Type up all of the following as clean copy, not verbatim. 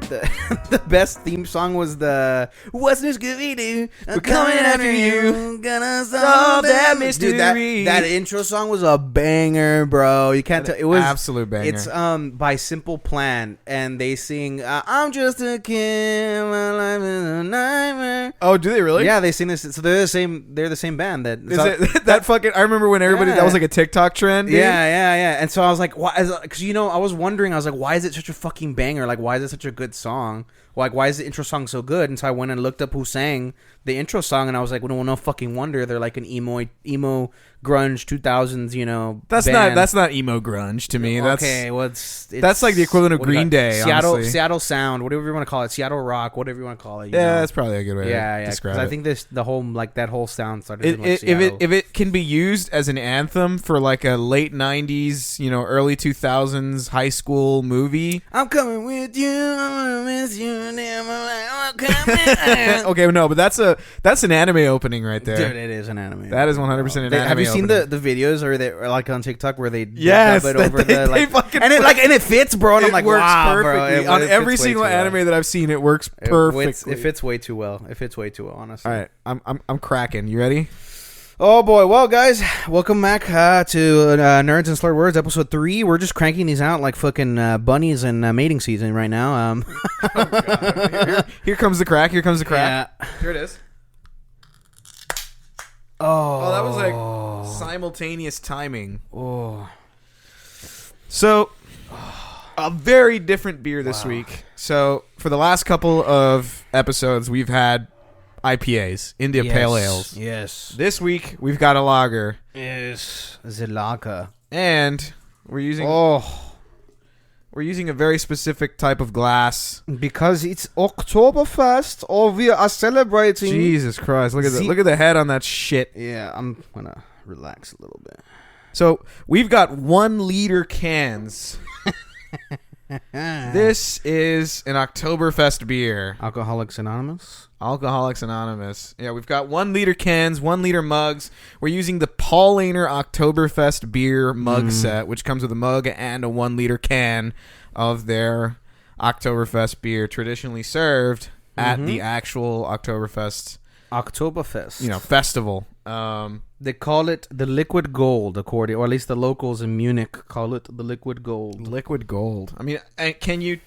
the best theme song was the "What's New Scooby Doo? I'm coming after you, gonna solve that mystery." Dude, that intro song was a banger, bro. You can't tell. It was absolute banger. It's by Simple Plan, and they sing "I'm just a kid, my life is a nightmare." Oh, do they really? Yeah, they sing this. So they're the same. They're the same band. That fucking. I remember when everybody that was like a TikTok trend. Dude. Yeah. And so I was like, why? Because I was wondering. I was like, why is it such a fucking banger? Like, why is it such a good song? Like, why is the intro song so good? And so I went and looked up who sang the intro song, and I was like, well, no fucking wonder. They're like an emo grunge 2000s, That's not emo grunge to me. Okay, that's like the equivalent of Green Day. Seattle sound, whatever you want to call it, Seattle rock, whatever you want to call it. Yeah, that's probably a good way to describe it. I think the whole that whole sound started. If it can be used as an anthem for like a late 90s, early 2000s high school movie. I'm coming with you. I'm gonna miss you. I'm coming. Okay, no, but that's an anime opening right there. Dude, it is an anime. That is 100% an anime. Have you seen the videos or like on TikTok where they dub it over and it fits, bro? And I'm like, works wow, perfectly. bro. On every single anime that I've seen, it works perfectly. It fits way too well. Honestly. All right, I'm cracking. You ready? Oh boy, well guys, welcome back to Nerds and Slurred Words, episode 3. We're just cranking these out like fucking bunnies in mating season right now. Oh, God. Here comes the crack. Yeah. Here it is. Oh, that was like simultaneous timing. Oh, so a very different beer this week. So for the last couple of episodes, we've had IPAs, India Pale Ales. Yes. This week we've got a lager. Yes, the lager, and we're using a very specific type of glass because it's Oktoberfest. We are celebrating. Jesus Christ! Look at the head on that shit. Yeah, I'm gonna relax a little bit. So we've got 1 liter cans. This is an Oktoberfest beer. Alcoholics Anonymous. Yeah, we've got 1 liter cans, 1 liter mugs. We're using the Paulaner Oktoberfest beer mug set, which comes with a mug and a 1 liter can of their Oktoberfest beer, traditionally served at the actual Oktoberfest, festival. They call it the liquid gold, or at least the locals in Munich call it the liquid gold. Liquid gold. I mean, can you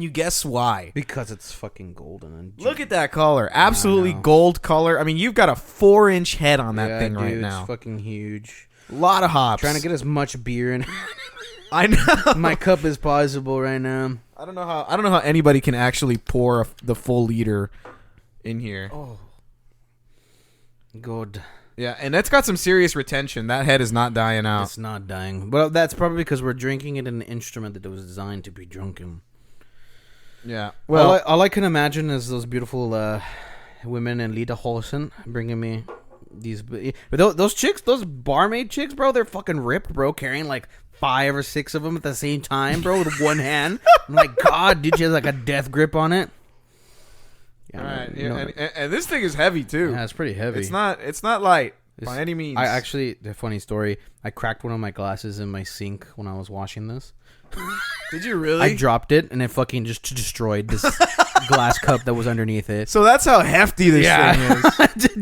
guess why? Because it's fucking golden. And look at that color. Absolutely gold color. I mean, you've got a 4-inch head on that thing right now. It's fucking huge. A lot of hops. Trying to get as much beer in. I know. My cup is possible right now. I don't know how anybody can actually pour the full liter in here. Oh. Good. Yeah, and that's got some serious retention. That head is not dying out. It's not dying. Well, that's probably because we're drinking it in an instrument that was designed to be drunken. Yeah. Well, all I can imagine is those beautiful women in Lederhosen bringing me these. Those chicks, those barmaid chicks, bro, they're fucking ripped, bro, carrying like 5 or 6 of them at the same time, bro, with one hand. I'm like, God, dude, she has like a death grip on it. Yeah, all right, and this thing is heavy too. Yeah, it's pretty heavy. It's not light by any means. I actually, the funny story, I cracked one of my glasses in my sink when I was washing this. Did you really? I dropped it and it fucking just destroyed this glass cup that was underneath it. So that's how hefty this thing is.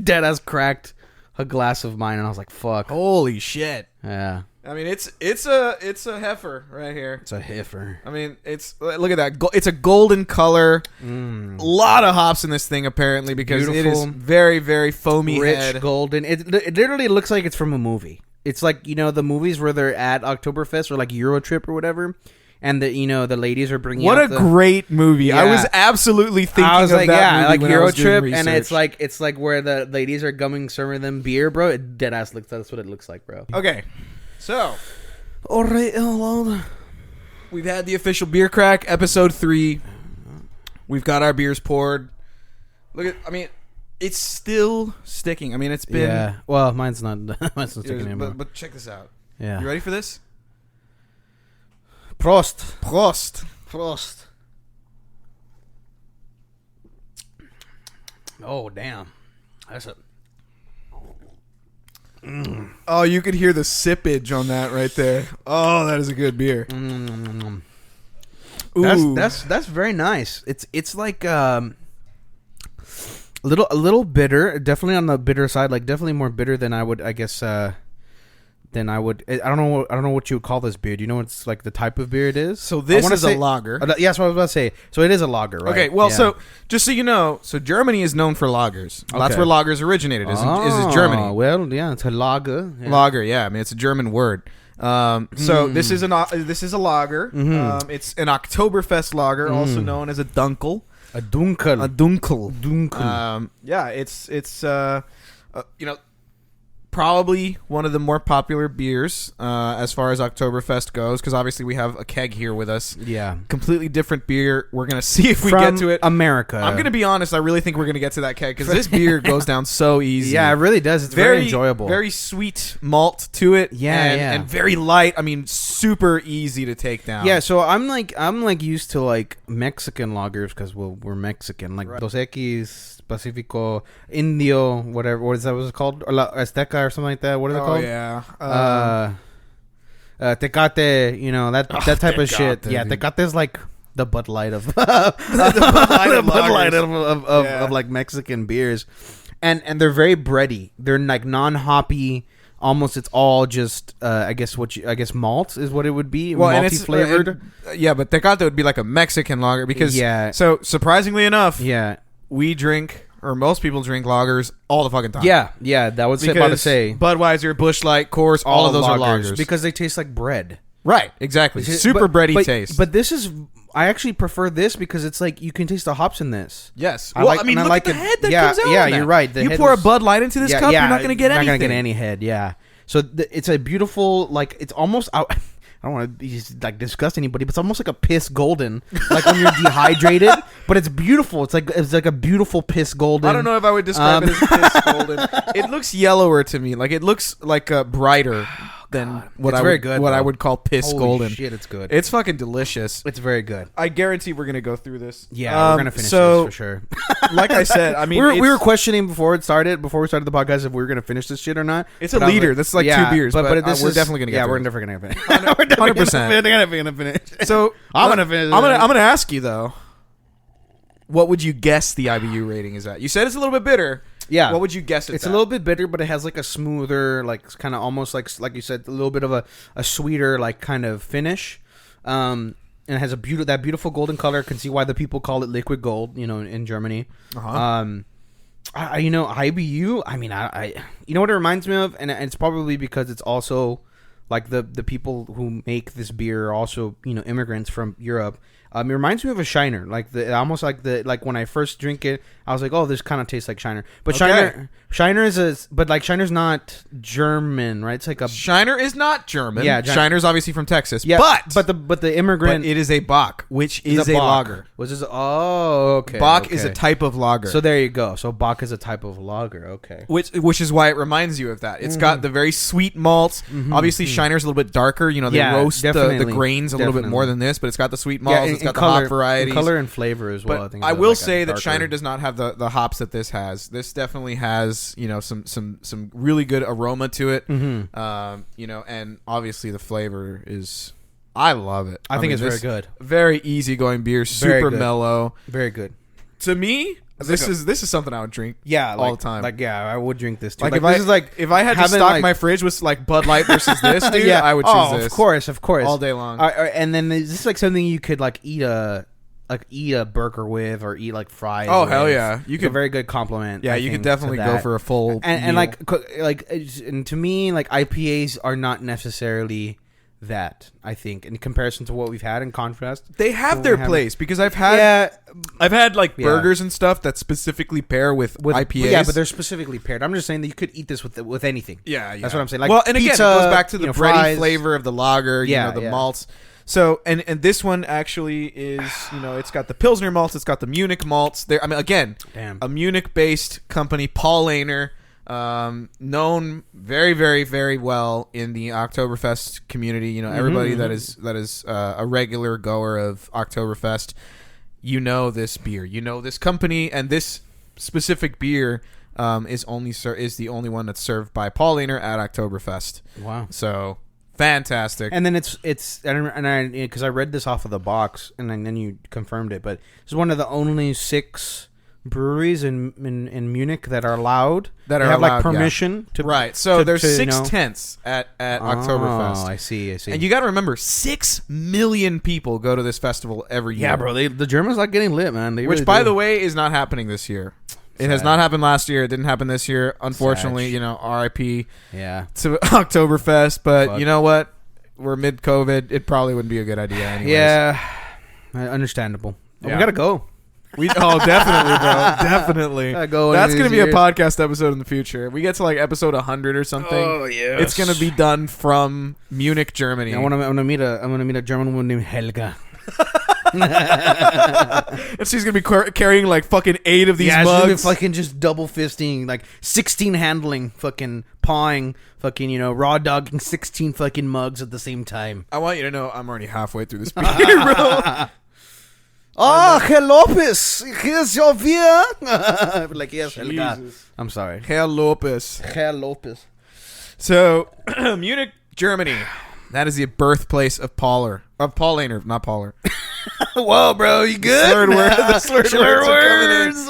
Deadass cracked a glass of mine and I was like, "Fuck!" Holy shit! Yeah. I mean, it's a heifer right here. It's a heifer. I mean, look at that. It's a golden color. A lot of hops in this thing apparently because beautiful, it is very, very foamy, rich, head. golden. It literally looks like it's from a movie. It's like the movies where they're at Oktoberfest or like Eurotrip or whatever, and the ladies are bringing. What a great movie! Yeah. I was absolutely thinking. I was like, that movie like Eurotrip, and it's like where the ladies are serving them beer, bro. Dead ass looks. That's what it looks like, bro. Okay. So, all right, hello. We've had the official beer crack, episode 3. We've got our beers poured. It's still sticking. I mean, it's been. Yeah. Well, mine's not sticking anymore. But check this out. Yeah. You ready for this? Prost. Oh damn, that's a. Oh, you could hear the sippage on that right there. Oh, that is a good beer. Ooh. That's very nice. It's like a little bitter, definitely on the bitter side, like definitely more bitter than I would, I guess. Than I would. I don't know what you would call this beer. Do you know what's like the type of beer it is? So this is a lager. Yeah, that's what I was about to say. So it is a lager, right? Okay, well, Yeah. so just so you know, so Germany is known for lagers. That's Okay. where lagers originated. Is Germany? Well, yeah, it's a lager. Yeah. Lager, yeah. I mean, it's a German word. So this is a lager. It's an Oktoberfest lager, also known as a Dunkel. A dunkel. A Dunkel. Dunkel. Yeah, it's probably one of the more popular beers as far as Oktoberfest goes, because obviously we have a keg here with us. Yeah. Completely different beer. We're going to see if we From get to it. America. I'm going to be honest, I really think we're going to get to that keg, because this beer goes down so easy. Yeah, it really does. It's very enjoyable. Very sweet malt to it. Yeah, and very light. I mean, super easy to take down. Yeah, so I'm like used to like Mexican lagers because we're Mexican, like Dos Equis, Pacifico, Indio, whatever. What is that? What's it called? Or La Azteca or something like that. What is it called? Yeah. Tecate, you know that type of shit. Tecate, Yeah, dude. Tecate is like the Bud Light of The Bud Light of Yeah. like Mexican beers, and they're very bready. They're like non-hoppy. Almost, it's all just I guess malt is what it would be. Well, and malty it's flavored. yeah, but Tecate would be like a Mexican lager because Yeah. So surprisingly enough, Yeah. we drink, or most people drink lagers all the fucking time. Yeah, that was about to say. Budweiser, Busch Light, Coors, all of those are lagers. because they taste like bread. Right, exactly. Super bready taste. But this is, I actually prefer this because it's like you can taste the hops in this. yes. I Well, like- I mean, and I look like at the it. head that Yeah, comes out. yeah, on that. you're right. The You head pour was- a Bud Light into this cup, you're not going to get anything. Not gonna get any head. Yeah. So it's a beautiful, like it's almost. I don't want to like disgust anybody, but it's almost like a piss golden, like when you're dehydrated. But it's beautiful. It's like a beautiful piss golden. I don't know if I would describe it as piss golden. It looks yellower to me. Like it looks like brighter than what It's I very would good, what I though. would call piss Holy golden. shit, it's good. It's fucking delicious. It's very good. I guarantee we're gonna go through this. Yeah, we're gonna finish so, this for sure. like I said, I mean, we were questioning before we started the podcast if we were gonna finish this shit or not. It's But a I was liter. That's like 2 beers, but this we're is- definitely gonna get. Yeah, through we're it. never gonna finish. We're definitely 100%. gonna finish. So I'm gonna finish. I'm gonna ask you though. What would you guess the IBU rating is at? You said it's a little bit bitter. Yeah. What would you guess It's at? a little bit bitter, but it has like a smoother, like kind of almost like you said, a little bit of a sweeter, like kind of finish. And it has that beautiful golden color. Can see why the people call it liquid gold. You know, in Germany. Uh-huh. IBU. I mean, I you know what it reminds me of, and it's probably because it's also like the people who make this beer are also immigrants from Europe. It reminds me of a Shiner, like when I first drink it, I was like, oh, this kind of tastes like Shiner. But Okay. Shiner is Shiner's not German, right? It's like a Shiner is not German. Yeah, Shiner's obviously from Texas. yeah, but the immigrant it is a Bock, which is a Bock. lager. Was this? Oh, okay. Bock is okay. a type of lager. So there you go. So Bock is a type of lager. Okay. Which is why it reminds you of that. It's got the very sweet malts. Obviously, Shiner's a little bit darker. They Yeah, roast the definitely. grains a little bit more than this, but it's got the sweet malts. It's got the hop varieties. color and flavor as well. But I think I it's will like a say that darker- Shiner does not have the hops that this has. This definitely has some really good aroma to it. And obviously the flavor is. I love it. I think it's this- very good. Very easygoing beer, Very super good. mellow. Very good. To me, this is something I would drink. Yeah, all the time. Like, yeah, I would drink this too. Like, if I had to having, stock like- my fridge with like Bud Light versus this, dude, I would choose this. Of course, all day long. And then is this like something you could like eat a burger with, or eat like fries? Oh, with? hell yeah. You It's a could- very good compliment. Yeah, I you could think, definitely to go that. for a full and meal. and to me, like IPAs are not necessarily that. I think in comparison to what we've had in contrast, They have Well, their we have- place because I've had like Yeah. burgers and stuff that specifically pair with IPAs. Yeah, but they're specifically paired. I'm just saying that you could eat this with anything. yeah, That's what I'm saying. Like well, and pizza, again, it goes back to the bready fries. flavor of the lager. Yeah, the yeah. malts. So and this one actually is it's got the Pilsner malts, it's got the Munich malts. There, I mean, again, Damn. a Munich-based company, Paulaner, known very, very, very well in the Oktoberfest community. Everybody that is a regular goer of Oktoberfest, this beer, this company, and this specific beer is the only one that's served by Paulaner at Oktoberfest. Wow. So Fantastic. And then it's because I read this off of the box, and then you confirmed it. But it's one of the only 6 breweries in Munich that are allowed. That they are have allowed, like permission to. Right. So there's to, 6 tents at Oktoberfest. Oh, I see. And you got to remember, 6 million people go to this festival every year. Yeah, bro. The Germans like getting lit, man. Which, by the way, is not happening this year. It has not happened last year. It didn't happen this year. Unfortunately, RIP to Oktoberfest. But you know what? We're mid-COVID. It probably wouldn't be a good idea anyways. Yeah. Understandable. Yeah. We got to go. Definitely, bro. Definitely. That's going to be a podcast episode in the future. If we get to like episode 100 or something, it's going to be done from Munich, Germany. I want to meet a German woman named Helga. And she's gonna be carrying like fucking 8 of these mugs. She's gonna be fucking just double fisting, like 16 handling, fucking pawing, fucking raw dogging 16 fucking mugs at the same time. I want you to know I'm already halfway through this beer, bro. Oh, Herr Lopez, here's your beer. Like, yes, Helga. I'm sorry, Herr Lopez. So, Munich, Germany. That is the birthplace of Paulaner, not Pauler. Whoa, bro, you good? The slurred words.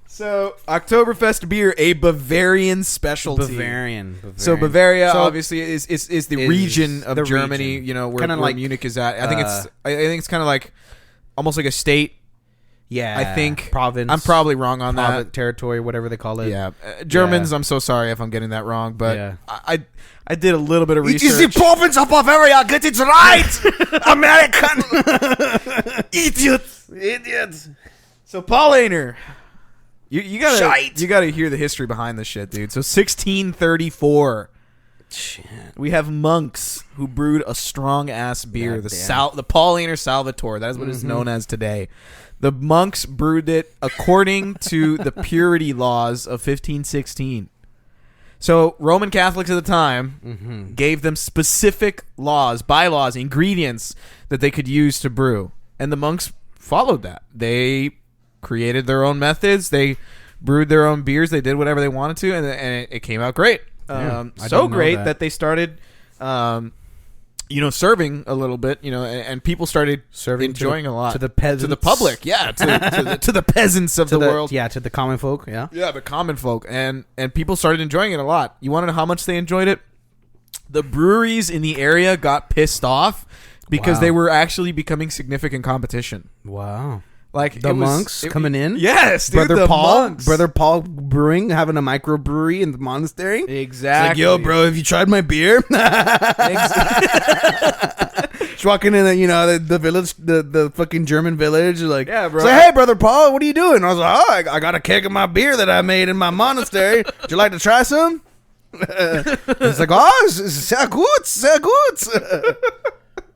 So, Oktoberfest beer, a Bavarian specialty. Bavarian. So, Bavaria obviously is the region of Germany. Region. Where like, Munich is at. I think it's kind of like almost like a state. Yeah, I think province. I'm probably wrong on that. Territory, whatever they call it. Yeah, Germans. Yeah. I'm so sorry if I'm getting that wrong, but I did a little bit of research. It is the province of Bavaria. Get it right, American. Idiots. So Paulaner, you gotta hear the history behind this shit, dude. So 1634. Shit. We have monks who brewed a strong ass beer, the Paulaner Salvator. That is what it's known as today. The monks brewed it according to the purity laws of 1516. So Roman Catholics at the time gave them specific laws, bylaws, ingredients that they could use to brew. And the monks followed that. They created their own methods. They brewed their own beers. They did whatever they wanted to, and it came out great. So great that they started, serving a little bit, and people started enjoying a lot to the peasants, to the public, to the peasants of the world, to the common folk, the common folk, and people started enjoying it a lot. You want to know how much they enjoyed it? The breweries in the area got pissed off because they were actually becoming significant competition. Wow. Like the monks coming in, yes, dude, Brother Paul Brewing having a microbrewery in the monastery. Exactly. It's like, yo, bro, have you tried my beer? Just walking in, the village, the fucking German village, like, yeah, bro. It's like, hey, Brother Paul, what are you doing? I was like, oh, I got a keg of my beer that I made in my monastery. Would you like to try some? It's like, oh, sehr gut.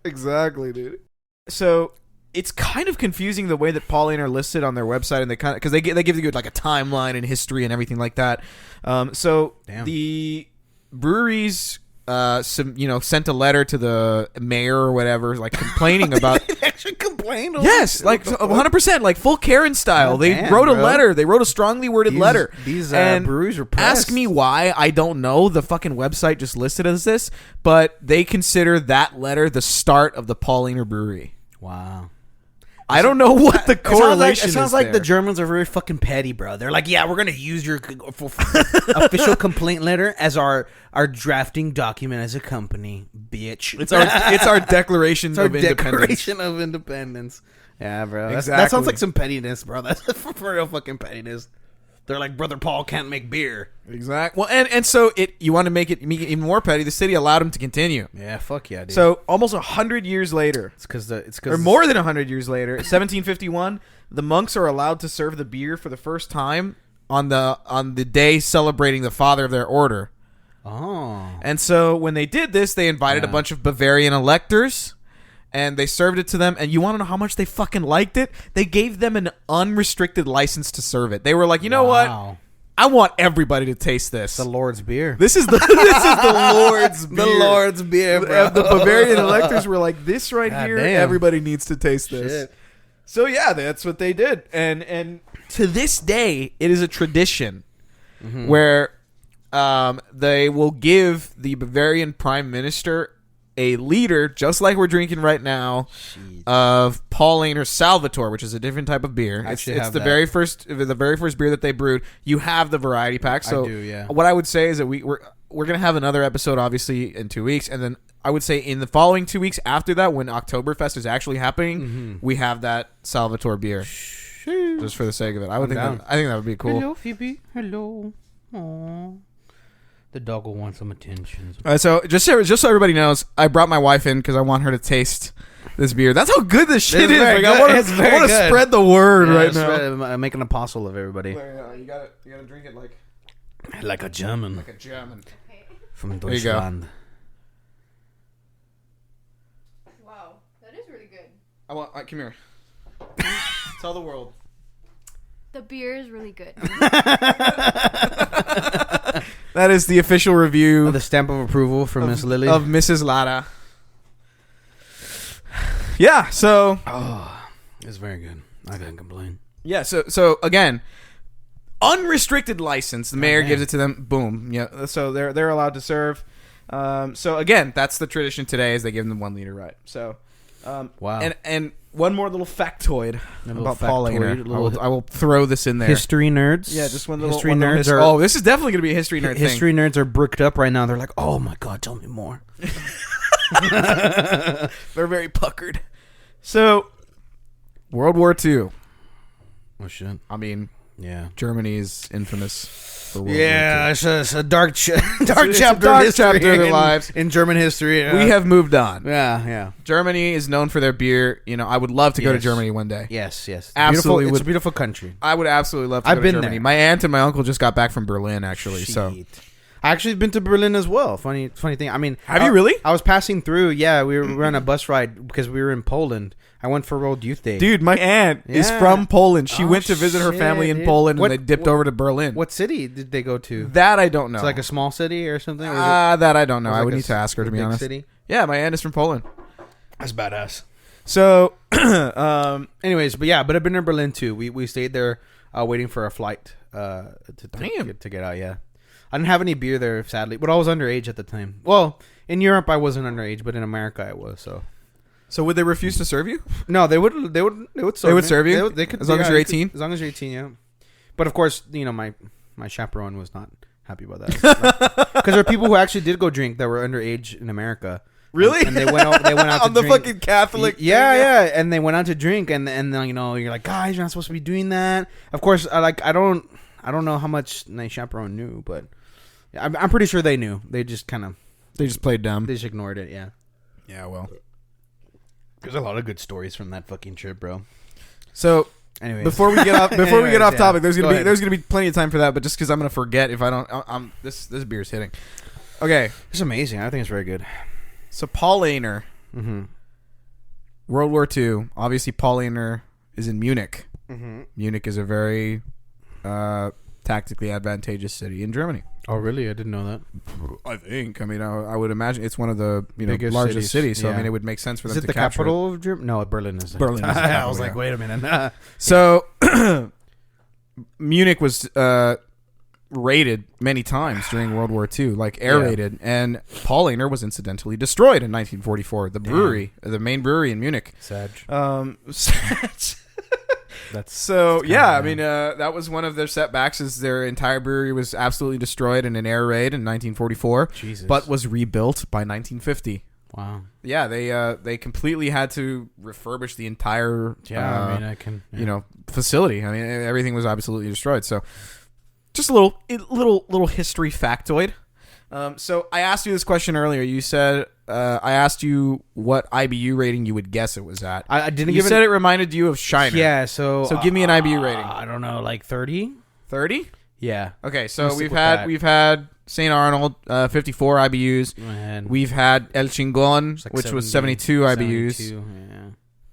Exactly, dude. So. It's kind of confusing the way that Paulaner are listed on their website, and because they give you like a timeline and history and everything like that. The breweries, sent a letter to the mayor or whatever, like complaining about. They actually complained. Yes, like 100%, like full Karen style. They wrote a letter. They wrote a strongly worded letter. These breweries were pressed. Ask me why. I don't know. The fucking website just listed as this, but they consider that letter the start of the Paulaner brewery. Wow. I don't know what the correlation is. It sounds like the Germans are very fucking petty, bro. They're like, yeah, we're going to use your official complaint letter as our drafting document as a company, bitch. It's our Declaration of Independence. Declaration of Independence. Yeah, bro. Exactly. That sounds like some pettiness, bro. That's for real fucking pettiness. They're like, Brother Paul can't make beer. Exactly. Well, and so you want to make it even more petty. The city allowed him to continue. Yeah, fuck yeah, dude. So almost 100 years later, or more than 100 years later, 1751, the monks are allowed to serve the beer for the first time on the day celebrating the father of their order. Oh. And so when they did this, they invited a bunch of Bavarian electors. And they served it to them, and you want to know how much they fucking liked it? They gave them an unrestricted license to serve it. They were like, you know what? I want everybody to taste this. The Lord's beer. This is the Lord's beer. The Lord's beer, bro. The Bavarian electors were like, this right here, everybody needs to taste this. Shit. So yeah, that's what they did. And to this day, it is a tradition where they will give the Bavarian prime minister a liter, just like we're drinking right now, of Paulaner Salvatore, which is a different type of beer. It's the very first beer that they brewed. You have the variety pack. So I do, yeah. What I would say is that we're gonna have another episode, obviously, in 2 weeks, and then I would say in the following 2 weeks after that, when Oktoberfest is actually happening, we have that Salvatore beer. Just for the sake of it, I think that would be cool. Hello, Phoebe. Hello. Aww. The dog will want some attention. So just so everybody knows, I brought my wife in because I want her to taste this beer. That's how good this shit is. Like, I want to spread the word right now. Make an apostle of everybody. You gotta drink it like a German. Like a German. From Deutschland. Wow, that is really good. Come here. Tell the world. The beer is really good. That is the official review. The stamp of approval from Miss Lily. Of Mrs. Lara. Yeah, so... Oh, it's very good. I can't complain. Yeah, so again, unrestricted license. The mayor gives it to them. Boom. Yeah, so they're allowed to serve. So again, that's the tradition today is they give them 1 liter, right? So... wow. And one more little factoid about Paulaner. I will throw this in there. History nerds. Yeah, just one history nerds are. Oh, this is definitely going to be a history nerd thing. History nerds are bricked up right now. They're like, oh my god, tell me more. They're very puckered. So, World War II. Oh shit. I mean, yeah, Germany is infamous for World War II. Yeah, it's a dark chapter of their lives in German history. We have moved on. Yeah. Germany is known for their beer. You know, I would love to go to Germany one day. Yes. Absolutely. It's a beautiful country. I would absolutely love to go to Germany. There. My aunt and my uncle just got back from Berlin, actually. Shit. So I actually been to Berlin as well. Funny thing. I mean, have you really? I was passing through. Yeah, we were on a bus ride because we were in Poland. I went for World Youth Day. Dude, my aunt is from Poland. She went to visit her family in Poland, and they dipped over to Berlin. What city did they go to? That I don't know. It's like a small city or something? That I don't know. I would need to ask her, to be honest. City? Yeah, my aunt is from Poland. That's badass. So, anyways, but I've been in Berlin too. We stayed there waiting for a flight to get out, yeah. I didn't have any beer there, sadly, but I was underage at the time. Well, in Europe I wasn't underage, but in America I was. So would they refuse to serve you? No, they would serve. They would serve you. They could, as long as you're 18. As long as you're 18, yeah. But of course, my chaperone was not happy about that because there are people who actually did go drink that were underage in America. Really? And they went out on to the drink. Fucking Catholic. Yeah, and they went out to drink, and you're like, guys, you're not supposed to be doing that. Of course, I don't know how much my chaperone knew, but I'm pretty sure they knew. They just played dumb. They just ignored it. Yeah. Yeah. Well, there's a lot of good stories from that fucking trip, bro. So anyway, before we get off topic, there's gonna be plenty of time for that. But just because I'm gonna forget if I don't, this beer's hitting. Okay, it's amazing. I think it's very good. So Paulaner, World War II. Obviously, Paulaner is in Munich. Mm-hmm. Munich is a very tactically advantageous city in Germany. Oh, really? I didn't know that. I think. I mean, I would imagine it's one of the biggest largest cities. So I mean, it would make sense for them to capture. Is it the capital of Germany? No, Berlin is. Berlin is. I was like, wait a minute. So Munich was raided many times during World War II, like air raided, and Paulaner was incidentally destroyed in 1944. The brewery, the main brewery in Munich. Sad. That's so yeah. I mean, that was one of their setbacks. Is their entire brewery was absolutely destroyed in an air raid in 1944, but was rebuilt by 1950. Wow. Yeah, they completely had to refurbish the entire facility. I mean, everything was absolutely destroyed. So, just a little history factoid. So I asked you this question earlier. You said I asked you what IBU rating you would guess it was at. I didn't. You said it reminded you of Shiner. Yeah. So give me an IBU rating. I don't know, like 30. 30? Yeah. Okay. So we've had St. Arnold 54 IBUs. We've had El Chingon, like which was 72 IBUs. 72, yeah.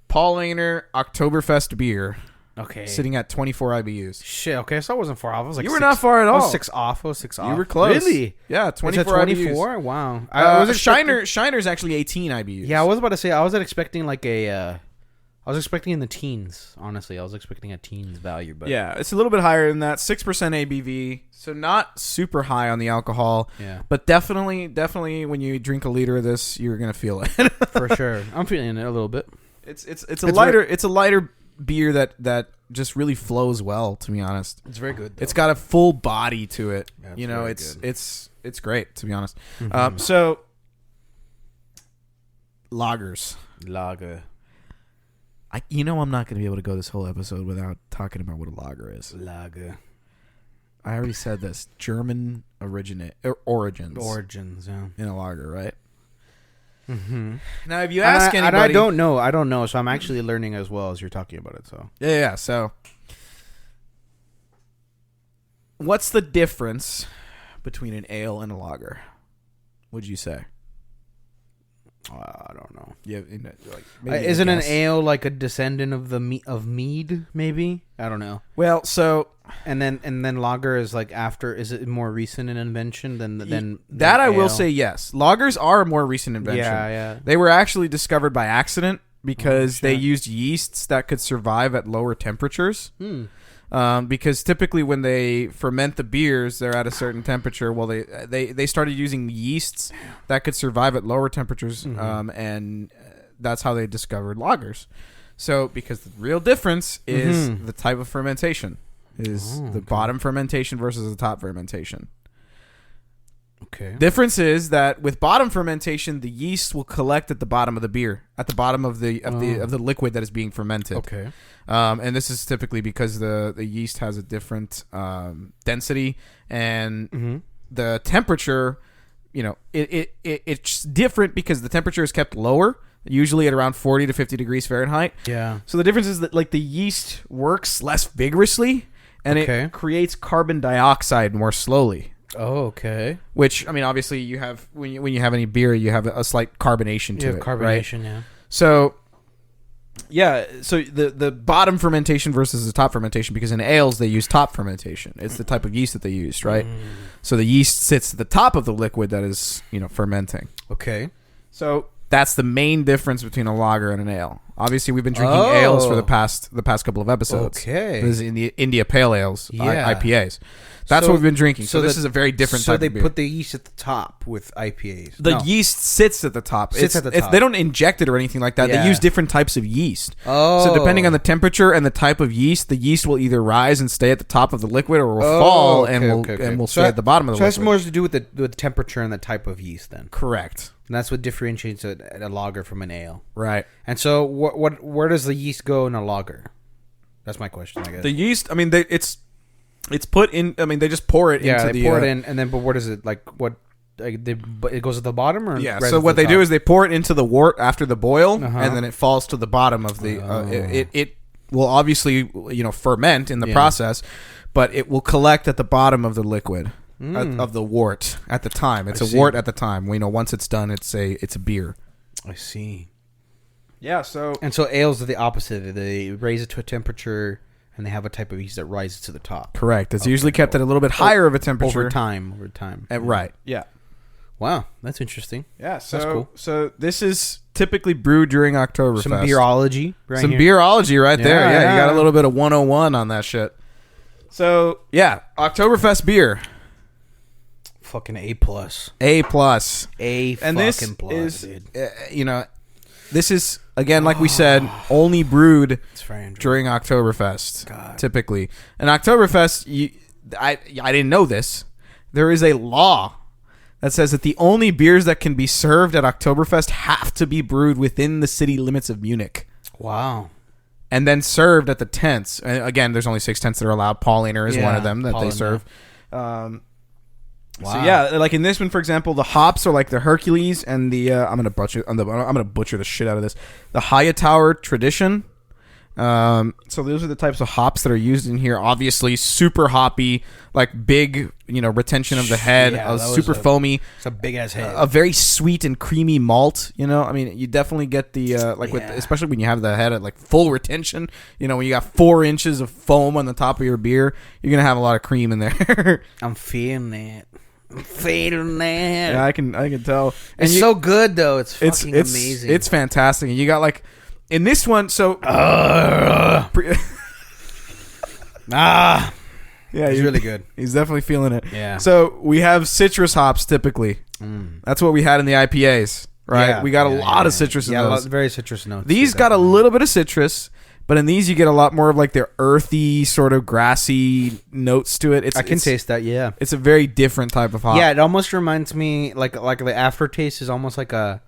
Paulaner Oktoberfest Bier. Okay. Sitting at 24 IBUs. Shit, okay, so I wasn't far off. I was like you were not far at all. I was 6 off. You were close. Really? Yeah, 24 24? IBUs. Wow. Shiner's actually 18 IBUs. Yeah, I was about to say, I was expecting like a I was expecting in the teens. Honestly, I was expecting a teens value, but Yeah, it's a little bit higher than that. 6% ABV, so not super high on the alcohol. yeah, But definitely when you drink a liter of this, you're gonna feel it. for sure. I'm feeling it a little bit. It's a lighter beer that just really flows well. To be honest, It's very good. it's got a full body to it. Yeah, it's you know, very it's good. it's great. To be honest, Mhm. so lagers. Lager. I'm not going to be able to go this whole episode without talking about what a lager is. Lager. I already said this. German origins Origins, yeah. in a lager, right? Mm-hmm. Now, if you ask and anybody, I don't know. So I'm actually learning as well as you're talking about it. So yeah. So, what's the difference between an ale and a lager? Would you say? I don't know. Yeah, Isn't an ale like a descendant of of mead? Maybe, I don't know. Well, so And then lager is like after. Is it more recent an invention than that? I will ale? say yes. Lagers are a more recent invention. Yeah. They were actually discovered by accident because they shit. used yeasts that could survive at lower temperatures. Hmm. Because typically when they ferment the beers, they're at a certain temperature. Well, they started using yeasts that could survive at lower temperatures, and that's how they discovered lagers. So, because the real difference is the type of fermentation, is the bottom fermentation versus the top fermentation. Okay. Difference is that with bottom fermentation, the yeast will collect at the bottom of the beer, at the bottom of the liquid that is being fermented. Okay. And this is typically because the yeast has a different density and the temperature. You know, it's different because the temperature is kept lower, usually at around 40 to 50 degrees Fahrenheit. Yeah. So the difference is that like the yeast works less vigorously and it creates carbon dioxide more slowly. Oh, okay. Which, I mean, obviously you have when you have any beer, you have a slight carbonation to it. Carbonation, right? yeah. So, yeah. So the bottom fermentation versus the top fermentation, because in ales they use top fermentation. It's the type of yeast that they used, right? So the yeast sits at the top of the liquid that is fermenting. Okay. So that's the main difference between a lager and an ale. Obviously, we've been drinking ales for the past couple of episodes. Okay. This is in the India Pale Ales, Yeah. IPAs. That's So- what we've been drinking. So this the- is a very different So type they of beer. put the yeast at the top with IPAs. The yeast sits at the top. Sits at the top. They don't inject it or anything like that. Yeah. They use different types of yeast. Oh. So depending on the temperature and the type of yeast, the yeast will either rise and stay at the top of the liquid, or will fall and will stay at the bottom of the So liquid. that's more to do with the temperature and the type of yeast then. Correct. And that's what differentiates a lager from an ale. Right. And so where does the yeast go in a lager? That's my question, I guess. The yeast. I mean, it's put in. I mean, they just pour it into they the. pour it in, and then but where does it it goes at the bottom or Yeah. right So at what the they do top? is they pour it into the wort after the boil, Uh-huh. and then it falls to the bottom of the. It will obviously ferment in the process, but it will collect at the bottom of the liquid of the wort at the time. It's I a see. wort at the time. Once it's done, it's a beer. I see. Yeah. So And so ales are the opposite. They raise it to a temperature, and they have a type of yeast that rises to the top. correct. It's usually kept at a little bit higher of a temperature Over time. Right. Yeah. Wow, that's interesting. Yeah. So That's cool. So this is typically brewed during Oktoberfest. Some beerology, right Some here. beerology right there. Yeah, Yeah, you yeah. got a little bit of 101 on that shit. So, yeah, Oktoberfest beer, Fucking A plus. A plus. A And fucking this plus, is, dude. this is, again, like we said, only brewed It's very interesting. during Oktoberfest, God. typically. And Oktoberfest, I didn't know this. There is a law that says that the only beers that can be served at Oktoberfest have to be brewed within the city limits of Munich. Wow. And then served at the tents. And again, there's only 6 tents that are allowed. Paulaner is one of them that they Paulaner. serve. Wow. So yeah, like in this one, for example, the hops are like the Hercules and the I'm gonna butcher the shit out of this. The Hightower Tradition. So those are the types of hops that are used in here. Obviously, super hoppy, like big, retention of the head, Yeah, that was super foamy. It's a big ass head. A very sweet and creamy malt. I mean, you definitely get the with Yeah. especially when you have the head at like full retention. When you got 4 inches of foam on the top of your beer, you're gonna have a lot of cream in there. I'm feeling that. I'm feeling that. Yeah, I can tell. It's so good though. It's fucking it's amazing. It's fantastic. And you got like in this one, so Ah, yeah, he's really good. He's definitely feeling it. Yeah. So we have citrus hops typically. That's what we had in the IPAs, right? Yeah, we got a lot of citrus in those. very citrus notes. These got a little bit of citrus, but in these you get a lot more of like the earthy, sort of grassy notes to it. I can taste that. Yeah. It's a very different type of hop. Yeah, it almost reminds me like the aftertaste is almost like a.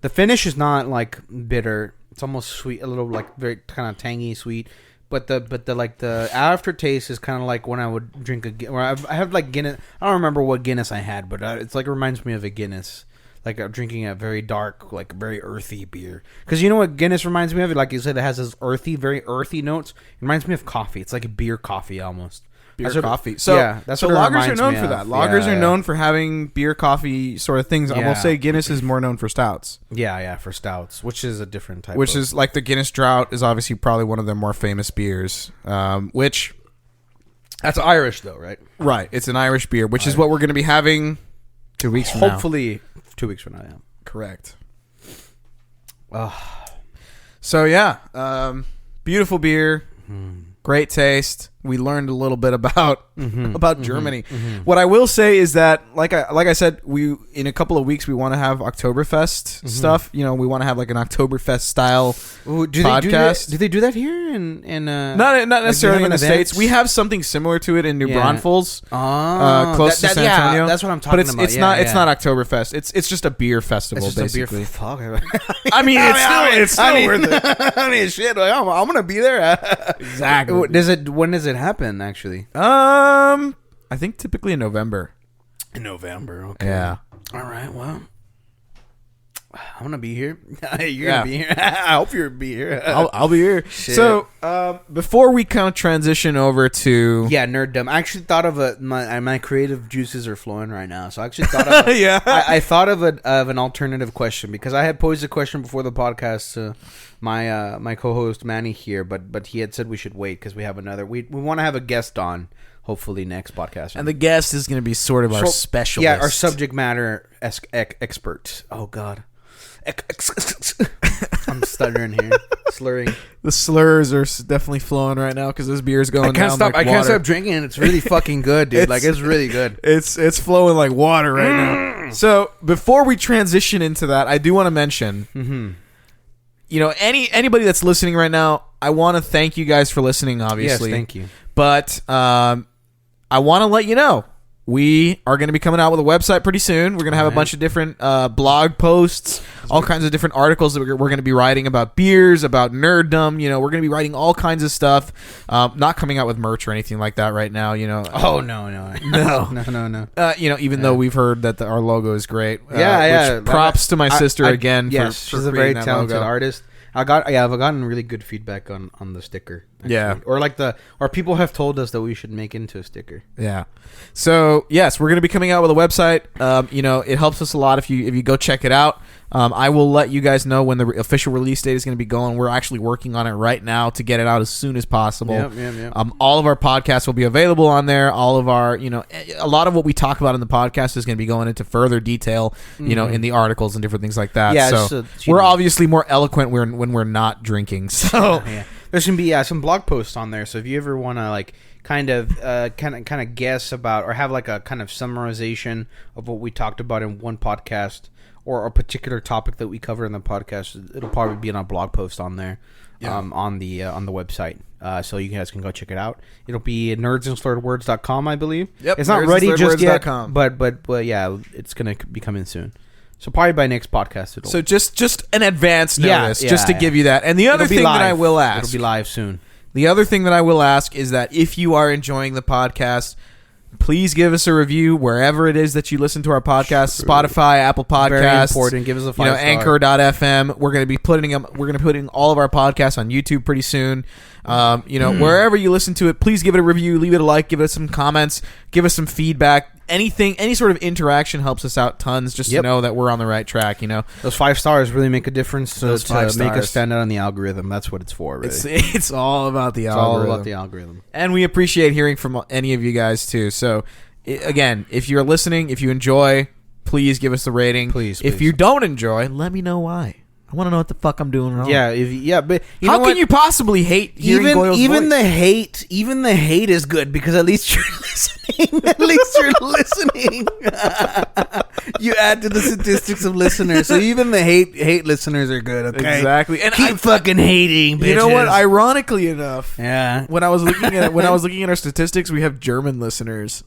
The finish is not like bitter. It's almost sweet, a little like very kind of tangy, sweet. But the aftertaste is kind of like when I would drink I have like Guinness. I don't remember what Guinness I had, but it's like it reminds me of a Guinness. Like drinking a very dark, like very earthy beer. Because you know what Guinness reminds me of? Like you said, it has this very earthy notes. It reminds me of coffee. It's like a beer coffee almost. Beer coffee. So yeah, that's what it lagers are reminds known me for of. that. Lagers are known for having beer coffee sort of things. I will Yeah. say Guinness is more known for stouts. Yeah, for stouts, which is a different type. Which is like the Guinness Drought is obviously probably one of their more famous beers. Which that's Irish though, right? right, it's an Irish beer, which is what we're going to be having 2 weeks from now. Hopefully, 2 weeks from now. Yeah. Correct. Oh. So yeah, beautiful beer, great taste. We learned a little bit about Germany. What I will say is that, like I said, we in a couple of weeks we want to have Oktoberfest stuff. You know, we want to have like an Oktoberfest style podcast. Do they do that here in not necessarily in the events? States. We have something similar to it in New Braunfels, close to that- San yeah, Antonio. that's what I'm talking but it's, about. It's Yeah, not. yeah. It's not Oktoberfest. It's just a beer festival, It's just basically. a beer. Fuck. I mean, it's still worth it. I mean, shit. Like, I'm gonna be there. Exactly. When does it happen? Actually, I think typically in November. in November. Okay. Yeah. All right. Well, I'm gonna be here. You're Yeah. gonna be here. I hope you'll be here. I'll be here. Shit. So before we kind of transition over to Yeah, nerddom. I actually thought of my creative juices are flowing right now. So I actually thought of Yeah. I thought of an alternative question because I had posed a question before the podcast to my co-host Manny here, but he had said we should wait because we have another. We want to have a guest on hopefully next podcast. and the guest is going to be sort of our specialist. Yeah, our subject matter expert. Oh God. I'm stuttering here, slurring. The slurs are definitely flowing right now because this beer is going I can't down stop. like I can't water. stop drinking, and it's really fucking good, dude. Like it's really good. It's flowing like water right now. So before we transition into that, I do want to mention, you know, anybody that's listening right now, I want to thank you guys for listening. Obviously, Yes, thank you. But I want to let you know we are going to be coming out with a website pretty soon. We're going to have a bunch of different blog posts, all kinds of different articles that we're going to be writing about beers, about nerddom. You know, we're going to be writing all kinds of stuff. Not coming out with merch or anything like that right now. You know. Oh no. You know, even though we've heard that our logo is great. Yeah. Which props to my sister again. Yes, for she's a very creating that talented logo. artist. I've gotten really good feedback on the sticker. Actually. Yeah. or people have told us that we should make into a sticker. Yeah. So yes, we're going to be coming out with a website. You know, it helps us a lot if you go check it out. I will let you guys know when the official release date is going to be going. We're actually working on it right now to get it out as soon as possible. Yep. All of our podcasts will be available on there. All of our, you know, a lot of what we talk about in the podcast is going to be going into further detail, you know, in the articles and different things like that. Yeah, so we're obviously more eloquent when we're not drinking. So Yeah. There's gonna be some blog posts on there. So if you ever want to like kind of guess about or have like a kind of summarization of what we talked about in one podcast or a particular topic that we cover in the podcast, it'll probably be in a blog post on there, on the website. So you guys can go check it out. It'll be nerdsandslurredwords.com, I believe. Yep, It's not ready just yet, nerdsandslurredwords.com. but yeah, it's gonna be coming soon. So probably by next podcast it'll. So just an advance notice, Yeah, just to yeah. give you that. And the other it'll be thing that live. I will ask, It'll be live soon. the other thing that I will ask is that if you are enjoying the podcast, please give us a review wherever it is that you listen to our podcast. Spotify, Apple Podcasts. Very important. Give us a 5-star. Anchor.fm. We're going to be putting all of our podcasts on YouTube pretty soon. You know, wherever you listen to it, please give it a review, leave it a like, give it some comments, give us some feedback. Any sort of interaction helps us out tons just to know that we're on the right track, you know. Those 5 stars really make a difference to Those 5 make stars. us stand out on the algorithm. That's what it's for, really. It's all about the It's algorithm. all about the algorithm. And we appreciate hearing from any of you guys too. So, again, if you're listening, if you enjoy, please give us a rating. Please. If you don't enjoy, let me know why. I want to know what the fuck I'm doing wrong. Yeah, but How can you possibly hate hearing Goyle's even voice? the hate is good because at least you're listening. At least you're listening. You add to the statistics of listeners, so even the hate listeners are good. Okay, Exactly. And keep fucking hating. Bitches. You know what? Ironically enough, Yeah. when I was looking at our statistics, we have German listeners.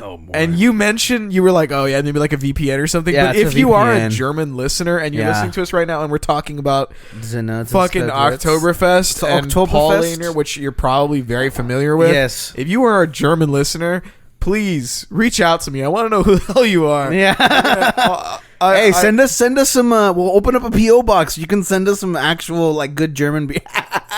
Oh, boy. And you mentioned, you were like, oh yeah, maybe like a VPN or something. Yeah, but it's if a you are a VPN. German listener and you're Yeah. listening to us right now and we're talking about It's fucking Oktoberfest and Oktoberfest. Paulaner, which you're probably very familiar with. Yes. If you are a German listener, please reach out to me. I want to know who the hell you are. Yeah. Hey, send us some. We'll open up a PO box. You can send us some actual like good German beer.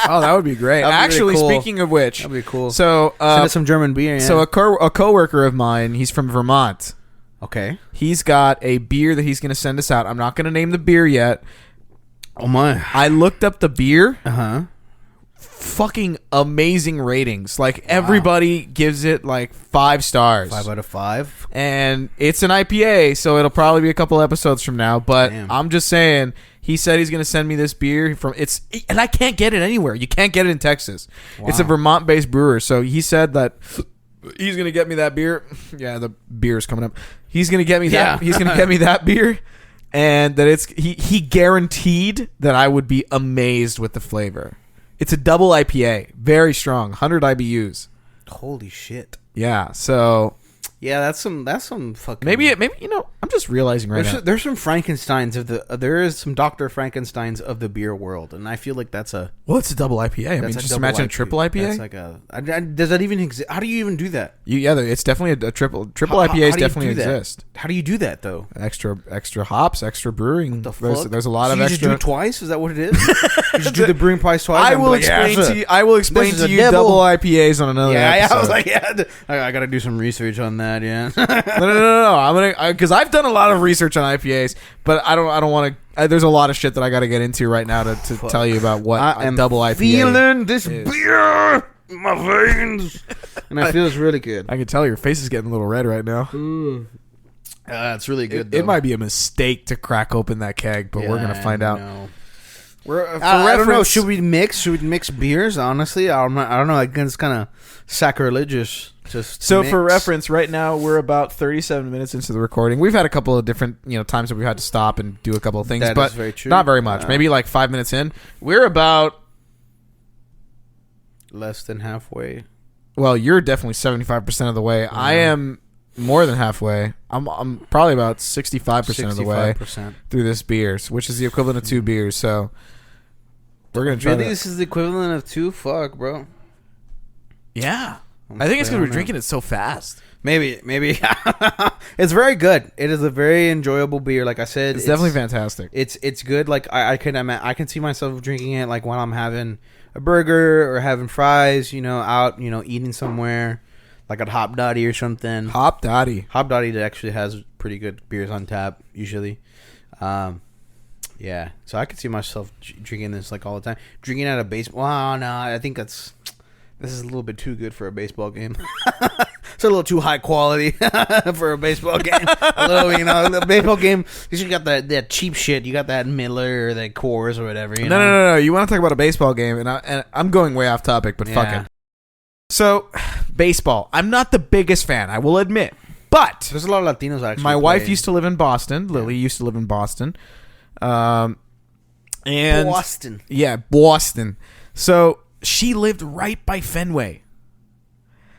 Oh, that would be great. That'd be Actually, really cool. speaking of which, That'd be cool. So, Send us some German beer. Yeah. so a coworker of mine, he's from Vermont. Okay. He's got a beer that he's going to send us out. I'm not going to name the beer yet. Oh my. I looked up the beer. Uh-huh. Fucking amazing ratings. Like everybody gives it like 5 stars. 5 out of 5. And it's an IPA, so it'll probably be a couple episodes from now. But Damn. I'm just saying, he said he's gonna send me this beer and I can't get it anywhere. You can't get it in Texas. Wow. It's a Vermont-based brewer, so he said that he's gonna get me that beer. Yeah, the beer's coming up. He's gonna get me that. Yeah. He's gonna get me that beer, and that he guaranteed that I would be amazed with the flavor. It's a double IPA, very strong, 100 IBUs. Holy shit. Yeah, so Yeah, that's some fucking. maybe I'm just realizing right now. There's some Frankensteins of the. There is some Dr. Frankensteins of the beer world, and I feel like that's a. Well, it's a double IPA. I mean, That's a just double imagine a IPA. triple IPA. That's like a. Does that even exist? How do you even do that? It's definitely a triple How IPAs do you definitely do that? exist. How do you do that though? Extra hops, extra brewing. The fuck? There's a lot So of you extra. just do it twice? Is that what it is? You just do the brewing price twice. I and will be like, yeah, explain it's to you. I will explain this is to a you double- double IPAs on another Yeah, episode. I was like, yeah, I gotta do some research on that. Yeah. No. I'm gonna because I've done a lot of research on IPAs, but I don't want to. There's a lot of shit that I got to get into right now to tell you about what I a am double IPA. feeling this is. beer in my veins, and I feel it's really good. I can tell your face is getting a little red right now. It's really good. It might be a mistake to crack open that keg, but we're gonna find out. I don't know. Should we mix beers? Honestly, I don't know. I guess it's kind of sacrilegious. Just So mix. for reference, right now we're about 37 minutes into the recording. We've had a couple of different times that we've had to stop and do a couple of things, That but is very true. not very much. Maybe like 5 minutes in. We're about less than halfway. well, you're definitely 75% of the way. I am more than halfway. I'm probably about 65% of the way 65%. through this beer, which is the equivalent of 2 beers. So we're gonna try Really, that. this is the equivalent of 2. Fuck, bro. Yeah, I think it's because we're drinking it so fast. Maybe. It's very good. It is a very enjoyable beer. Like I said, It's definitely fantastic. It's good. Like I can see myself drinking it like when I'm having a burger or having fries. Out. Eating somewhere, like at Hop Dotty or something. Hop Dotty. Hop Dotty actually has pretty good beers on tap usually. Yeah. So I could see myself drinking this like all the time. Drinking at a baseball. Wow, no, I think this is a little bit too good for a baseball game. It's a little too high quality for a baseball game. A little, the baseball game. You got that cheap shit. You got that Miller or that Coors or whatever. No. You want to talk about a baseball game, and I'm going way off topic, but fuck Yeah. it. So, baseball. I'm not the biggest fan, I will admit. But There's a lot of Latinos actually. my wife play. used to live in Boston. Lily used to live in Boston. And Boston. Yeah, Boston. So she lived right by Fenway.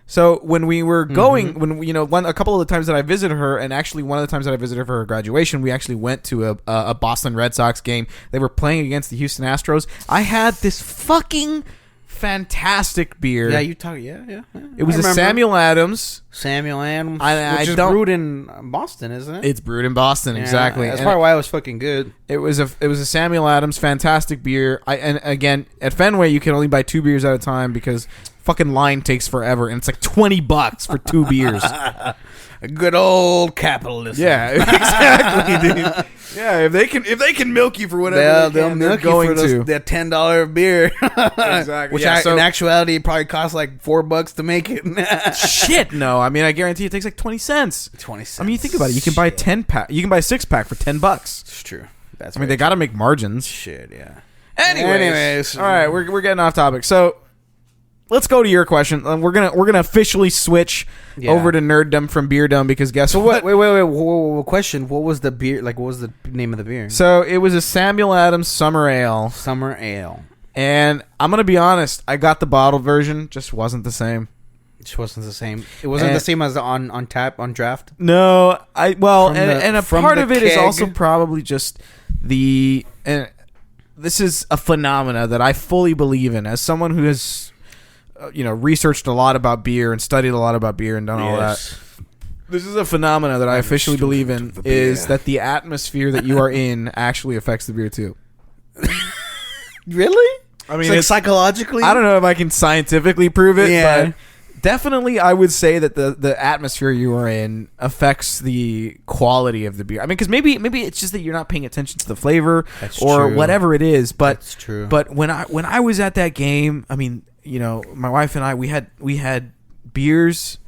So when we were going, a couple of the times that I visited her, and actually one of the times that I visited her for her graduation, we actually went to a Boston Red Sox game. They were playing against the Houston Astros. I had this fucking fantastic beer. Yeah, you talk. Yeah. It was I a remember. Samuel Adams. Samuel Adams, I which is don't- brewed in Boston, isn't it? It's brewed in Boston, Yeah, exactly. That's And probably why it was fucking good. it was a Samuel Adams fantastic beer. And again, at Fenway you can only buy 2 beers at a time because fucking line takes forever, and it's like $20 for 2 beers. A good old capitalism. Yeah, exactly, dude. Yeah, if they can milk you for whatever They'll milk you for that $10 beer. Exactly. Which Yeah, in actuality probably costs like $4 to make it. Shit, no. I mean, I guarantee it takes like 20 cents. 20 cents. I mean, you think about it. You can buy a 10-pack. You can buy a 6-pack for $10. It's true. That's I mean, they got to make margins. shit. Yeah. Anyways, all right, we're getting off topic. So let's go to your question. We're gonna officially switch over to nerddom from beerdom because guess what? Wait. Question. What was the beer? Like, what was the name of the beer? So it was a Samuel Adams Summer Ale. Summer Ale. And I'm gonna be honest, I got the bottled version, just wasn't the same. It wasn't the same. It wasn't the same as the on tap on draft. No, a From part the of it is keg. also probably just and this is a phenomena that I fully believe in as someone who has researched a lot about beer and studied a lot about beer and done all that. This is a phenomena that I officially believe in is that the atmosphere that you are in actually affects the beer too. Really? I mean, it's psychologically. I don't know if I can scientifically prove it, Yeah. but definitely I would say that the atmosphere you are in affects the quality of the beer. I mean, because maybe it's just that you're not paying attention to the flavor or true. whatever it is. But That's true. But when I was at that game, I mean, my wife and I we had beers,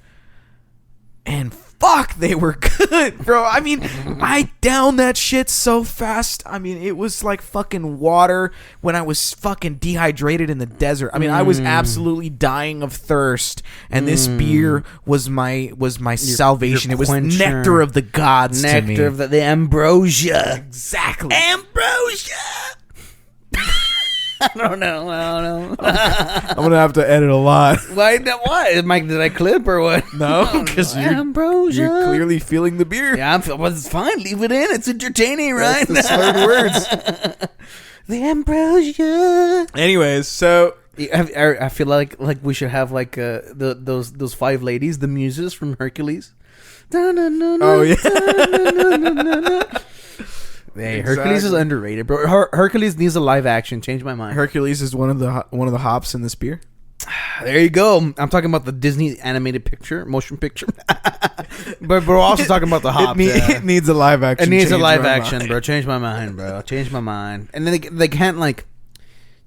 and fuck, they were good, bro. I mean, I downed that shit so fast. I mean, it was like fucking water when I was fucking dehydrated in the desert. I mean, I was absolutely dying of thirst, and this beer was my salvation. It was quencher. nectar of the gods to me. Nectar of the ambrosia. Exactly. Ambrosia. I don't know. I'm gonna have to edit a lot. Why? Why? Mike, did I clip or what? No, because ambrosia. you're clearly feeling the beer. Yeah, well, it's fine. Leave it in. It's entertaining, right? That's the slurred words. The ambrosia. Anyways, so I feel like we should have like those five ladies, the muses from Hercules. Oh yeah. Hey, Hercules is underrated, bro. Hercules needs a live action. Change my mind. Hercules is one of the hops in this beer. There you go. I'm talking about the Disney animated motion picture. but we're also talking about the hops. It needs a live action. It needs a Change live my action, mind. bro. Change my mind, bro. Change my mind. And then they can't like,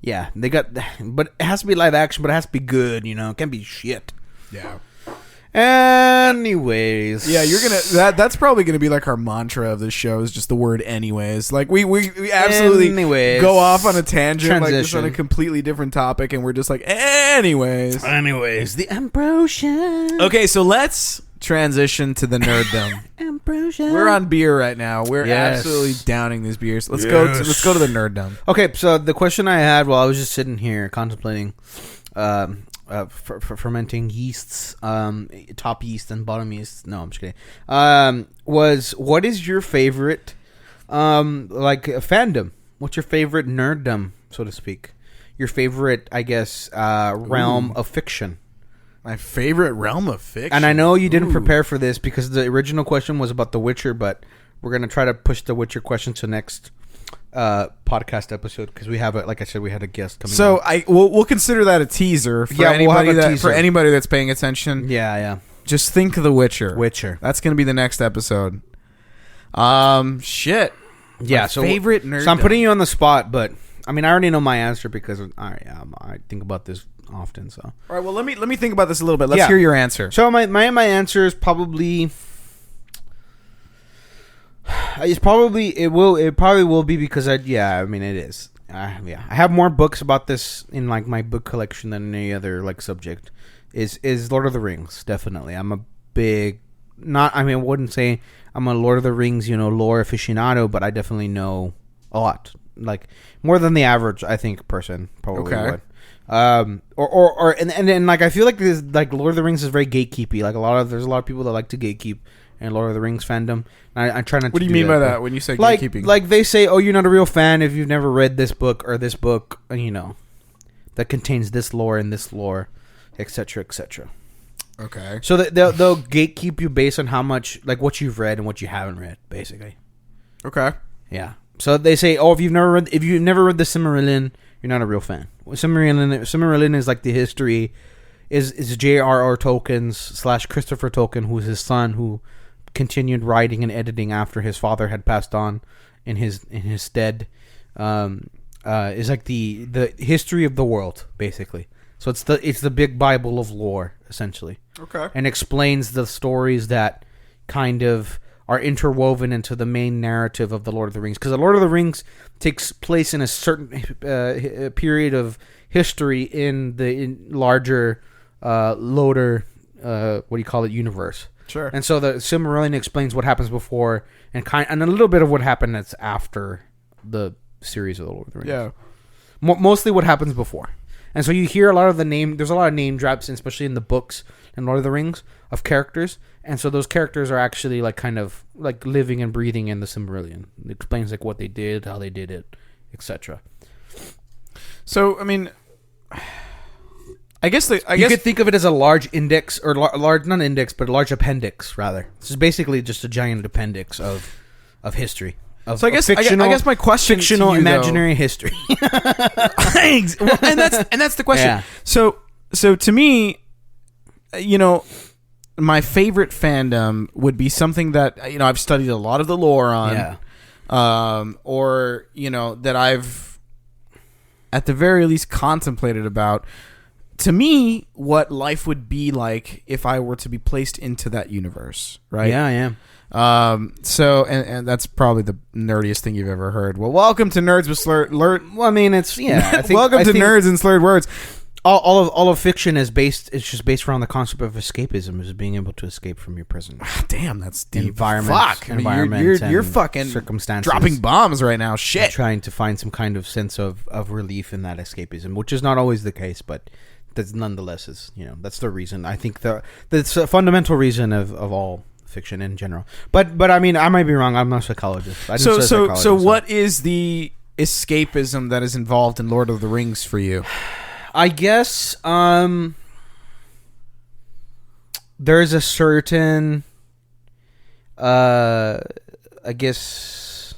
yeah, they got, but it has to be live action, but it has to be good. It can't be shit. Yeah. Anyways, Yeah, you're gonna that's probably gonna be like our mantra of this show is just the word anyways. Like we absolutely Anyways. go off on a tangent like just on a Transition. completely different topic, and we're just like anyways. the ambrosia. Okay, so let's transition to the nerddom. Ambrosia. We're on beer right now. We're Yes. absolutely downing these beers. Let's go to the nerddom. Okay, so the question I had while I was just sitting here contemplating fermenting yeasts, top yeast and bottom yeast. No, I'm just kidding. Was what is your favorite, fandom? What's your favorite nerddom, so to speak? Your favorite, I guess, realm of fiction. My favorite realm of fiction. And I know you didn't prepare for this because the original question was about The Witcher, but we're gonna try to push The Witcher question to next podcast episode because we have like I said, we had a guest coming. So on. we'll consider that a teaser for anybody for anybody that's paying attention. Yeah. Just think of The Witcher. Witcher. That's gonna be the next episode. Shit. Yeah. My So favorite nerd. So I'm putting you on the spot, but I mean I already know my answer because I think about this often. So All right. Well, let me think about this a little bit. Let's hear your answer. So my answer is probably. It probably will be because it is. I have more books about this in like my book collection than any other like subject. Is Lord of the Rings, definitely. I'm a big I wouldn't say I'm a Lord of the Rings, lore aficionado, but I definitely know a lot. Like more than the average, I think, person probably would. And like I feel like this like Lord of the Rings is very gatekeepy. Like there's a lot of people that like to gatekeep and Lord of the Rings fandom. I'm trying not. What do you mean by that when you say gatekeeping? Like they say, oh, you're not a real fan if you've never read this book or this book, that contains this lore and this lore, etc., etc. Okay. So they'll gatekeep you based on how much, like what you've read and what you haven't read, basically. Okay. Yeah. So they say, oh, if you've never read the Silmarillion, you're not a real fan. Silmarillion is like the history, is J.R.R. Tolkien's / Christopher Tolkien, who's his son, who continued writing and editing after his father had passed on in his stead. Is like the history of the world, basically. So it's the big Bible of lore, essentially. Okay. And explains the stories that kind of are interwoven into the main narrative of the Lord of the Rings, because the Lord of the Rings takes place in a certain period of history in the larger Loder universe. Sure. And so the Silmarillion explains what happens before and a little bit of what happened that's after the series of the Lord of the Rings. Yeah. Mostly what happens before. And so you hear a lot of there's a lot of name drops, especially in the books in Lord of the Rings, of characters. And so those characters are actually like kind of like living and breathing in the Silmarillion. It explains like what they did, how they did it, etc. So, I mean, I guess you could think of it as a large index, or large, not index, but a large appendix, rather. This is basically just a giant appendix of history. So I guess my question, fictional, to you, imaginary history. Thanks. Well, and that's the question. Yeah. So to me, my favorite fandom would be something that I've studied a lot of the lore on, or that I've at the very least contemplated about. To me, what life would be like if I were to be placed into that universe, right? Yeah, I am. So and that's probably the nerdiest thing you've ever heard. Well, welcome to Nerds with Slurred. Well, I mean, it's Welcome to Nerds and Slurred Words. All of fiction is based. It's just based around the concept of escapism, is being able to escape from your prison. Damn, that's deep. Environment. You're fucking circumstances, dropping bombs right now. Shit. Trying to find some kind of sense of relief in that escapism, which is not always the case, but that's nonetheless that's the reason. I think that's a fundamental reason of all fiction in general. But I mean, I might be wrong. I'm not a psychologist. So what is the escapism that is involved in Lord of the Rings for you? I guess there's a certain I guess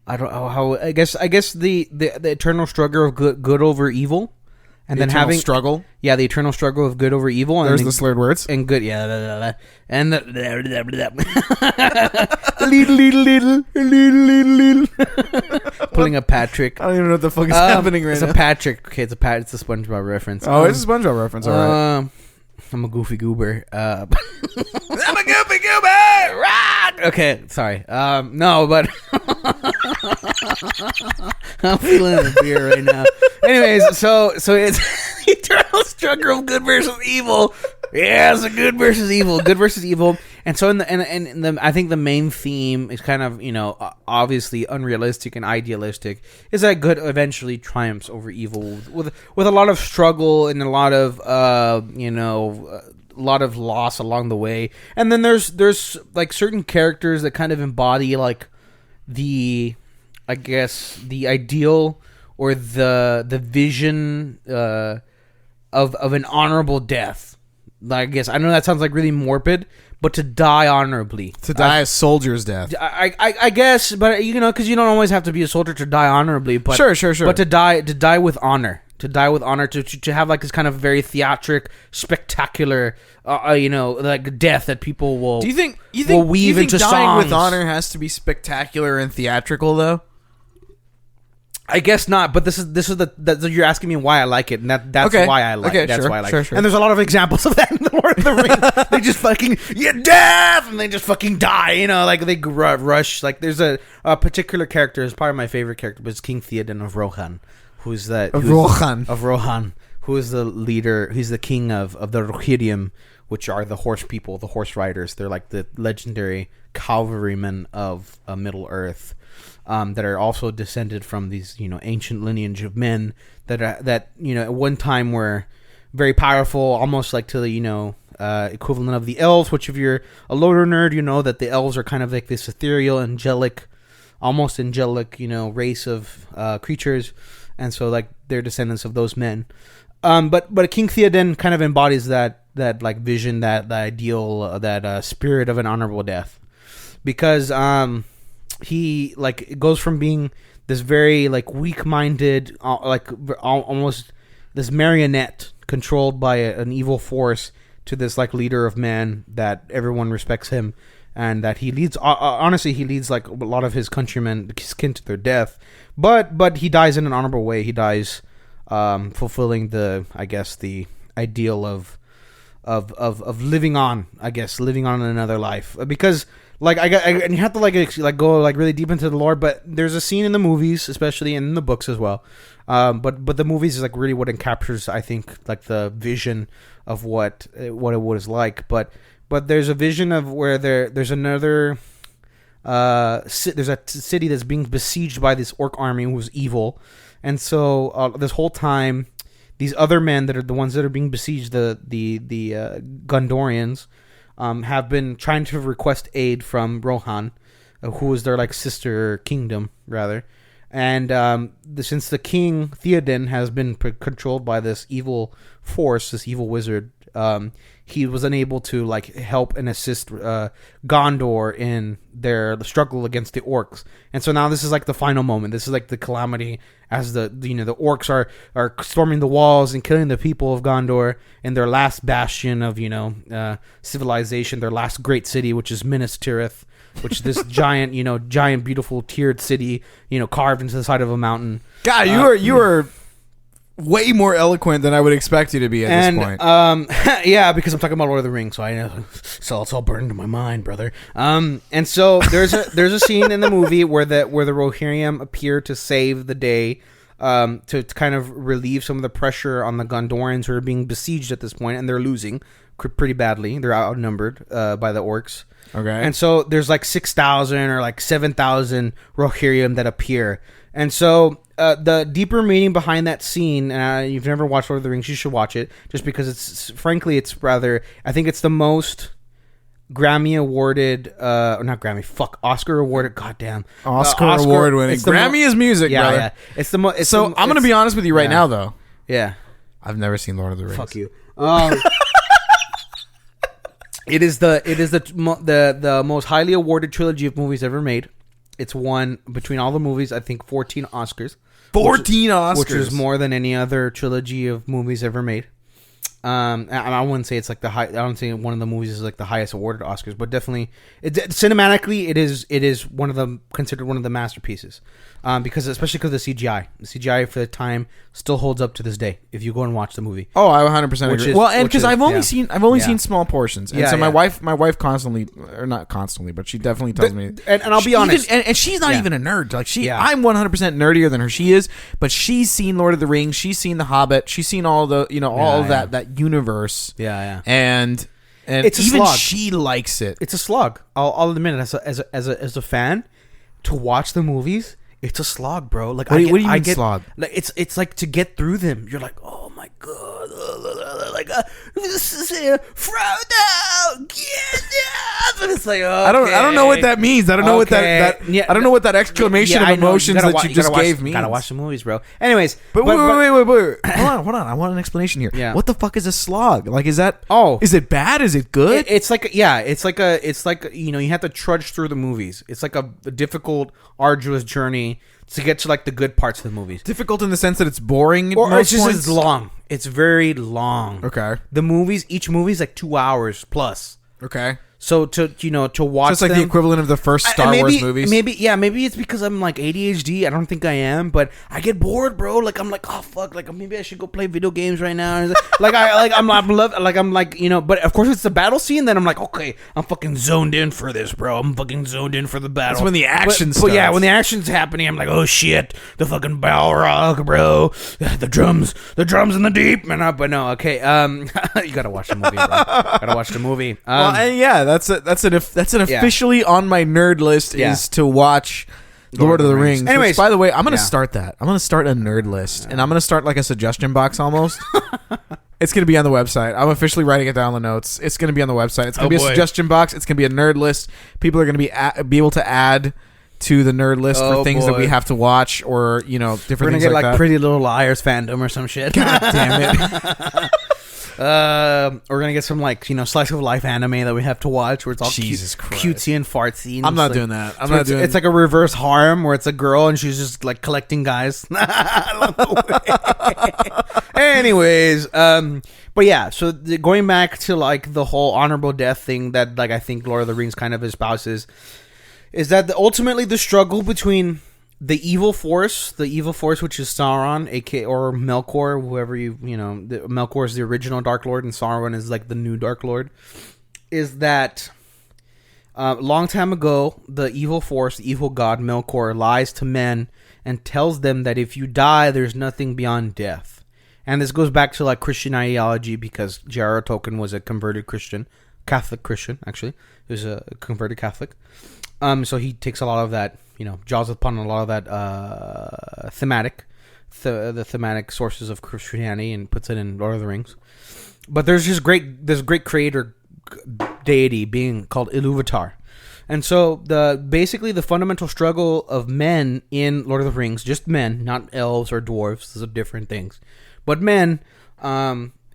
I don't know how. I guess the eternal struggle of good over evil. And then having struggle, the eternal struggle of good over evil. And there's the slurred words and good, and the pulling a Patrick. I don't even know what the fuck is happening right now. It's a Patrick. Okay, it's a SpongeBob reference. Oh, it's a SpongeBob reference. All right. I'm a goofy goober. I'm a goofy goober. Rock. Okay, sorry. No, but I'm feeling the beer right now. Anyways, so it's eternal struggle of good versus evil. Yeah, it's a good versus evil. Good versus evil. And so I think the main theme is kind of, obviously unrealistic and idealistic, is that good eventually triumphs over evil with a lot of struggle and a lot of loss along the way. And then there's like certain characters that kind of embody like the ideal or the vision of an honorable death. I guess I know that sounds like really morbid, but to die honorably, to die a soldier's death. I guess, but because you don't always have to be a soldier to die honorably. But sure. But to die with honor, to have like this kind of very theatric, spectacular, like death that people will. Do you think weave into dying songs with honor has to be spectacular and theatrical though? I guess not, but this is you're asking me why I like it, and that's okay. why I like it. That's why I like it. Sure. And there's a lot of examples of that in the Lord of the Rings. They just fucking death, and they just fucking die. Like they rush. Like there's a particular character, is probably my favorite character, but it's King Theoden of Rohan, who is the leader. He's the king of the Rohirrim, which are the horse people, the horse riders. They're like the legendary cavalrymen of Middle Earth. That are also descended from these, ancient lineage of men that at one time were very powerful, almost like to the, equivalent of the elves, which if you're a Loder nerd, you know that the elves are kind of like this ethereal, almost angelic, race of creatures. And so like they're descendants of those men. But King Theoden kind of embodies that like vision, that ideal, that spirit of an honorable death. Because, he like goes from being this very like weak-minded, almost this marionette controlled by an evil force, to this like leader of men that everyone respects him, and that he leads. Honestly, he leads like a lot of his countrymen kin to their death, but he dies in an honorable way. He dies fulfilling the ideal of living on. I guess living on in another life, because and you have to go like really deep into the lore. But there's a scene in the movies, especially in the books as well. But the movies is like really what captures, I think, like the vision of what it was like. But there's a vision of where there's another there's a city that's being besieged by this orc army who's evil, and so this whole time, these other men that are the ones that are being besieged, the Gondorians, have been trying to request aid from Rohan, who is their like sister kingdom rather, and since the king Theoden has been controlled by this evil force, this evil wizard, he was unable to like help and assist Gondor in their struggle against the orcs, and so now this is like the final moment. This is like the calamity as the orcs are storming the walls and killing the people of Gondor in their last bastion of civilization, their last great city, which is Minas Tirith, which is this giant beautiful tiered city carved into the side of a mountain. God, you are way more eloquent than I would expect you to be at this point. Yeah, because I'm talking about Lord of the Rings, so I know, so it's all burned into my mind, brother. And so there's a scene in the movie where the Rohirrim appear to save the day, to kind of relieve some of the pressure on the Gondorians who are being besieged at this point, and they're losing pretty badly. They're outnumbered by the orcs. Okay. And so there's like 6,000 or like 7,000 Rohirrim that appear. And so the deeper meaning behind that scene, you've never watched Lord of the Rings, you should watch it, just because it's rather, I think it's the most Grammy awarded, not Grammy, Oscar awarded, goddamn. Oscar award winning. Grammy is music, brother. Yeah. It's the most. So I'm going to be honest with you right now, though. Yeah. I've never seen Lord of the Rings. Fuck you. It is the most highly awarded trilogy of movies ever made. It's won, between all the movies, I think 14 Oscars. 14 Oscars, which is more than any other trilogy of movies ever made. I wouldn't say it's like the high. I don't think one of the movies is like the highest awarded Oscars, but definitely, cinematically, it is considered one of the masterpieces. Especially because the CGI for the time still holds up to this day. If you go and watch the movie, oh, I 100% agree. Well, and because I've only seen small portions, and so my wife constantly, or not constantly, but she definitely tells me. And I'll be honest, and she's not even a nerd. Like I'm 100% nerdier than her. She is, but she's seen Lord of the Rings, she's seen The Hobbit, she's seen all the all of that universe. Yeah. And it's even slog. She likes it. It's a slog. I'll admit it. As a fan, to watch the movies, it's a slog, bro. Like, what do you mean slog? Like, it's like to get through them. You're like, oh my god, like Frodo, get up, and it's like, okay. I don't know what that means. I don't know what that I don't know what that exclamation of emotions that you just gave me. Gotta watch the movies, bro. Anyways, but wait. Hold on. I want an explanation here. Yeah. What the fuck is a slog? Like, is that? Oh, is it bad? Is it good? It's like you have to trudge through the movies. It's like a difficult, arduous journey to get to like the good parts of the movies. Difficult in the sense that it's boring. Or it's long. It's very long. Okay. Each movie is like 2 hours plus. Okay. So to watch, so it's like the equivalent of the first Star Wars movies. Maybe it's because I'm like ADHD. I don't think I am, but I get bored, bro. Like I'm like, oh fuck, like maybe I should go play video games right now. But of course it's the battle scene. Then I'm like, okay, I'm fucking zoned in for this, bro. I'm fucking zoned in for the battle. That's when the action starts. But yeah, when the action's happening, I'm like, oh shit, the fucking Balrog, bro. The drums in the deep. But no, okay. You gotta watch the movie, bro. Gotta watch the movie. Well, and yeah. That's an officially on my nerd list is to watch Lord of the Rings. Anyways, which, by the way, I'm gonna start that. I'm gonna start a nerd list, and I'm gonna start like a suggestion box almost. It's gonna be on the website. I'm officially writing it down in the notes. It's gonna be on the website. It's gonna be a suggestion box. It's gonna be a nerd list. People are gonna be able to add to the nerd list for things that we have to watch, or different things like that. We're gonna get like Pretty Little Liars fandom or some shit. God damn it. We're gonna get some slice of life anime that we have to watch where it's all cutesy and fartsy. I'm not doing that. It's like a reverse harem where it's a girl and she's just like collecting guys. Anyways, but yeah. So going back to like the whole honorable death thing that like I think Lord of the Rings kind of espouses is that ultimately the struggle between the evil force, which is Sauron, aka or Melkor, whoever Melkor is the original Dark Lord, and Sauron is like the new Dark Lord. Is that Long time ago, the evil force, the evil god Melkor, lies to men and tells them that if you die, there's nothing beyond death. And this goes back to like Christian ideology because J.R.R. Tolkien was a converted Christian, Catholic Christian actually. He was a converted Catholic. So he takes a lot of that, draws upon a lot of that the thematic sources of Christianity and puts it in Lord of the Rings. But there's this great creator deity being called Ilúvatar. And so basically the fundamental struggle of men in Lord of the Rings, just men, not elves or dwarves, those are different things. But men,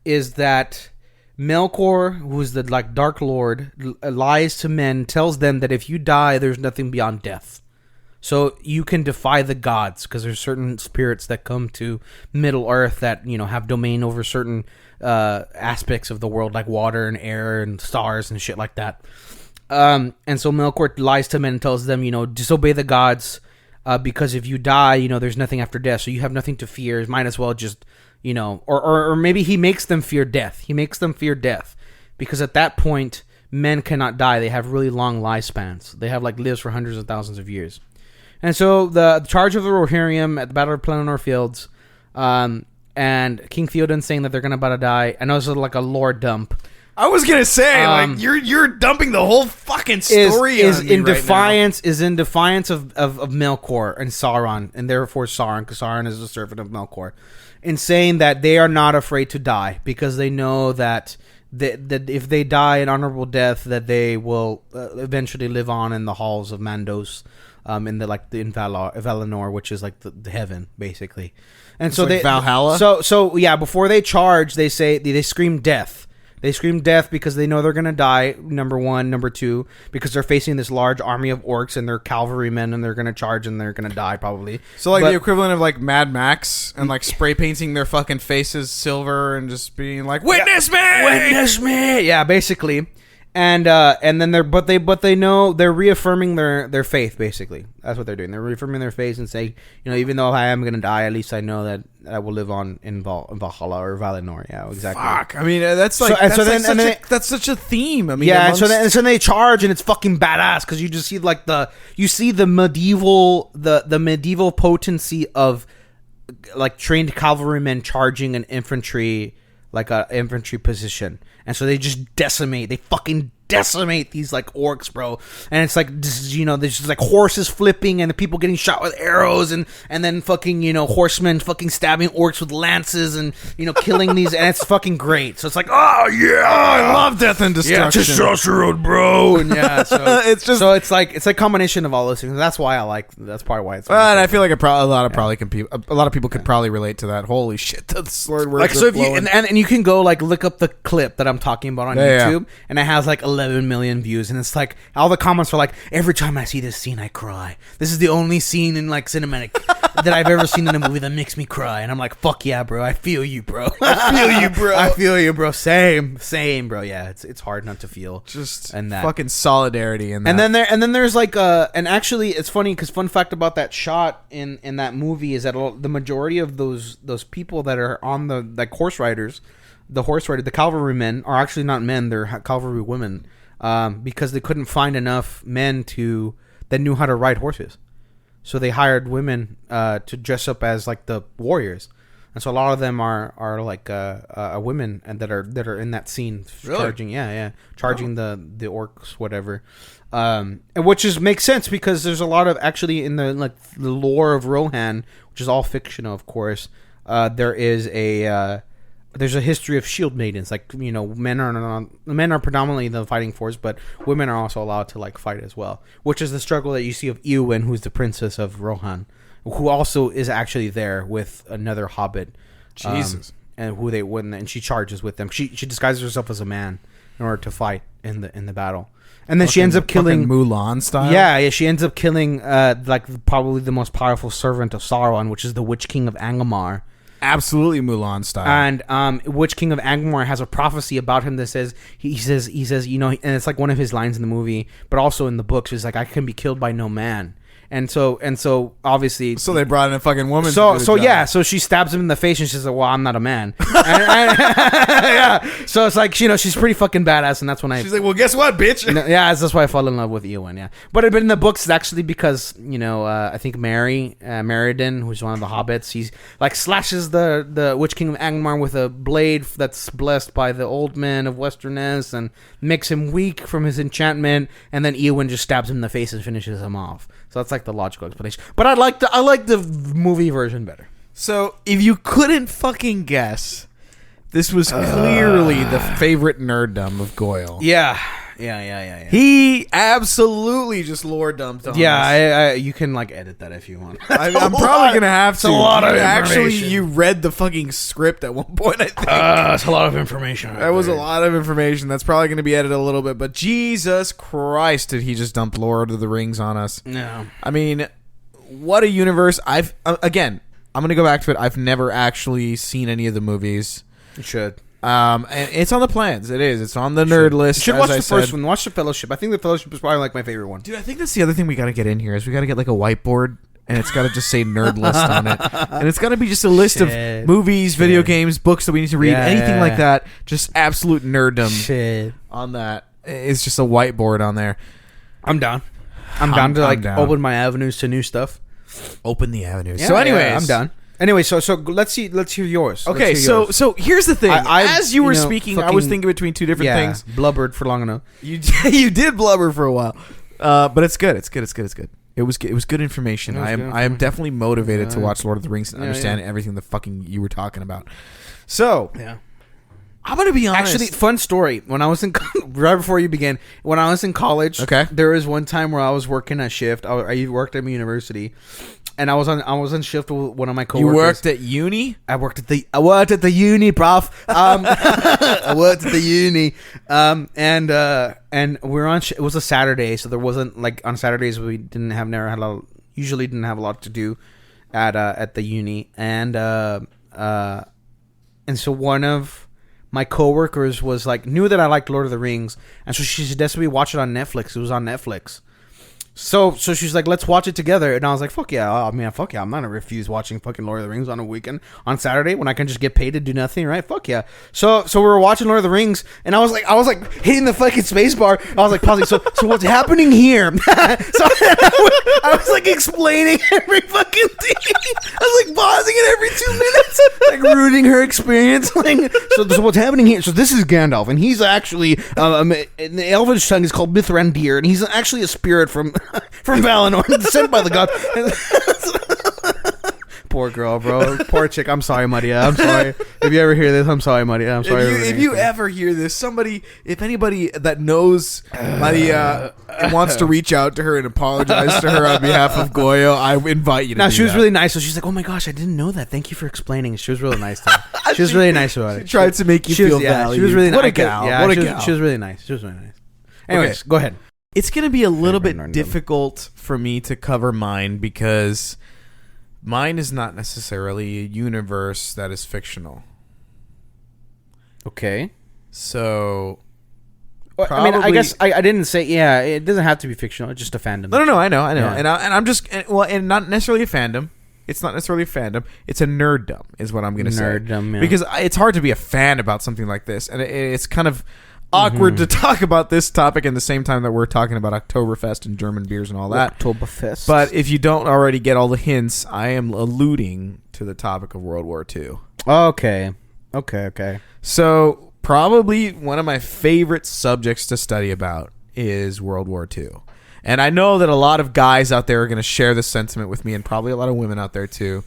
is that Melkor, who's the Dark Lord, lies to men, tells them that if you die, there's nothing beyond death. So you can defy the gods because there's certain spirits that come to Middle Earth that have domain over certain aspects of the world, like water and air and stars and shit like that. And so Melkor lies to men and tells them, disobey the gods because if you die, there's nothing after death, so you have nothing to fear. Might as well just, or maybe he makes them fear death. He makes them fear death because at that point, men cannot die. They have really long lifespans. They have lives for hundreds of thousands of years. And so the charge of the Rohirrim at the Battle of Pelennor Fields, and King Theoden saying that they're about to die. I know this is like a lore dump. I was gonna say, you're dumping the whole fucking story is on me in right defiance now. Is in defiance of Melkor and Sauron, and therefore Sauron, because Sauron is a servant of Melkor, in saying that they are not afraid to die because they know that if they die an honorable death, that they will eventually live on in the halls of Mandos. In Valinor, which is the heaven, basically, and it's so they Valhalla. So yeah, before they charge, they say they scream death. They scream death because they know they're gonna die. Number one, number two, because they're facing this large army of orcs and they're cavalrymen and they're gonna charge and they're gonna die probably. So the equivalent of Mad Max and spray painting their fucking faces silver and just being like, "Witness me, witness me." Yeah, basically. And then but they know they're reaffirming their faith. Basically, that's what they're doing. They're reaffirming their faith and saying, even though I am gonna die, at least I know that I will live on in Valhalla or Valinor. Yeah, exactly. Fuck. I mean, that's such a theme. I mean, yeah. And so then they charge, and it's fucking badass because you just see the medieval potency of trained cavalrymen charging an infantry. Like a infantry position, and so they just decimate. They fucking decimate these orcs, bro. And it's there's just horses flipping and the people getting shot with arrows, and then fucking horsemen fucking stabbing orcs with lances and killing these, and it's fucking great. So it's oh yeah, I love death and destruction. Yeah, testosterone, bro. And yeah, so it's a combination of all those things. That's why that's part why it's. And I feel like a lot of people could probably relate to that. Holy shit, the slurred words. So if you and you can go look up the clip that I'm talking about on YouTube, and it has 11 million views, and it's all the comments are every time I see this scene I cry. This is the only scene in cinematic that I've ever seen in a movie that makes me cry, and I'm fuck yeah, bro. I feel you, bro. I feel you, bro. Same, bro. Yeah, it's hard not to feel and that fucking solidarity in that. And then there's and actually it's funny because fun fact about that shot in that movie is that the majority of those people that are on the horse riders, the cavalrymen are actually not men, they're cavalry women. Because they couldn't find enough men that knew how to ride horses, so they hired women to dress up as the warriors, and so a lot of them are women and that are in that scene charging, charging the orcs, whatever, and which makes sense because there's a lot of actually in the lore of Rohan, which is all fictional, of course. There's a history of shield maidens. Men are predominantly the fighting force, but women are also allowed to fight as well. Which is the struggle that you see of Eowyn, who's the princess of Rohan, who also is actually there with another hobbit. Jesus, and who they wouldn't, and she charges with them. She disguises herself as a man in order to fight in the battle. And then she ends up killing Mulan style. Yeah, she ends up killing probably the most powerful servant of Sauron, which is the Witch King of Angmar. Absolutely Mulan style. And Witch King of Angmar has a prophecy about him that says he says and it's one of his lines in the movie, but also in the books is I can be killed by no man. so obviously. So they brought in a fucking woman. So to do the job. yeah, so she stabs him in the face and she's like, "Well, I'm not a man." Yeah, so it's like she's pretty fucking badass, and that's when she's like, "Well, guess what, bitch?" Yeah, that's why I fell in love with Eowyn. Yeah, but in the books, it's actually because I think Meriden, who's one of the hobbits, he's like slashes the Witch King of Angmar with a blade that's blessed by the old man of Westerness and makes him weak from his enchantment, and then Eowyn just stabs him in the face and finishes him off. So that's like the logical explanation. But I like the movie version better. So if you couldn't fucking guess, this was clearly the favorite nerddom of Goyle. Yeah. He absolutely just lore dumped on us. Yeah, you can like edit that if you want. I'm probably gonna have to. It's a lot of Actually, information. you read the fucking script at one point, I think. It's a lot of information. That was a lot of information. That's probably going to be edited a little bit, but Jesus Christ, did he just dump Lord of the Rings on us? No. I mean, what a universe. Again, I'm going to go back to it. I've never actually seen any of the movies. You should. And it's on the plans. It is. It's on the nerd list. You should watch the first one. Watch the Fellowship. I think the Fellowship is probably like my favorite one. Dude, I think that's the other thing we got to get in here is we got to get like a whiteboard. And it's got to just say nerd list on it. And it's got to be just a list of movies, video games, books that we need to read, anything like that. Just absolute nerddom on that. It's just a whiteboard on there. I'm down. I'm down to open my avenues to new stuff. Open the avenues. Yeah, so anyways. I'm done. Anyway, so let's hear yours. Okay, so here's the thing. As you were speaking, I was thinking between two different things. Blubbered for long enough. You did blubber for a while. But it's good. It's good. It was good information. I am definitely motivated to watch Lord of the Rings and understand everything the fucking you were talking about. So I'm gonna be honest. Actually, fun story. When I was in right before you began, when I was in college, there was one time where I was working a shift. I worked at my university, and I was on shift with one of my coworkers. You worked at uni? I worked at the uni, prof. I worked at the uni. And we're on. It was a Saturday, so there wasn't like on Saturdays we usually didn't have a lot to do at the uni, and so one of my coworkers knew that I liked Lord of the Rings, and so she suggested we watch it on Netflix. It was on Netflix. So she's like, let's watch it together. And I was like, fuck yeah. I mean, fuck yeah. I'm not going to refuse watching fucking Lord of the Rings on a weekend on Saturday when I can just get paid to do nothing, right? Fuck yeah. So we were watching Lord of the Rings, and I was like hitting the fucking space bar. I was like pausing. So what's happening here? So I was like explaining every fucking thing. I was like pausing it every 2 minutes, like ruining her experience. So what's happening here? So this is Gandalf, and he's actually in the Elvish tongue is called Mithrandir, and he's actually a spirit from Valinor, sent by the god. Poor girl, bro. Poor chick. I'm sorry, Maria. I'm sorry. If you ever hear this, I'm sorry, Maria. I'm sorry. If you ever hear this, if anybody that knows Maria wants to reach out to her and apologize to her on behalf of Goyo, I invite you to do she was that. really nice. So she's like, oh my gosh, I didn't know that. Thank you for explaining. She was really nice to her. She was really nice about it. She tried to make you feel valued. She was really nice. What a gal. Yeah, what a gal. She was really nice. She was really nice. Anyways, go ahead. It's going to be a little bit difficult for me to cover mine because mine is not necessarily a universe that is fictional. Okay. So, I mean, I guess I didn't say, it doesn't have to be fictional. It's just a fandom. No, I know. Yeah. And I'm just, and not necessarily a fandom. It's not necessarily a fandom. It's a nerddom is what I'm going to say. Nerddom, yeah. Because it's hard to be a fan about something like this. And it's kind of awkward to talk about this topic in the same time that we're talking about Oktoberfest and German beers and all that. Oktoberfest. But if you don't already get all the hints, I am alluding to the topic of World War II. Okay. So probably one of my favorite subjects to study about is World War II. And I know that a lot of guys out there are going to share this sentiment with me, and probably a lot of women out there too.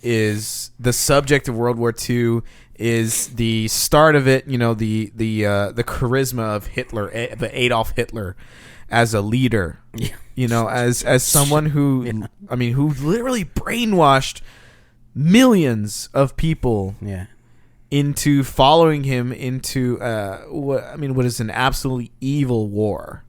Is the subject of World War II is the start of it, the charisma of Hitler, of Adolf Hitler as a leader, as someone who, who literally brainwashed millions of people into following him into what is an absolutely evil war.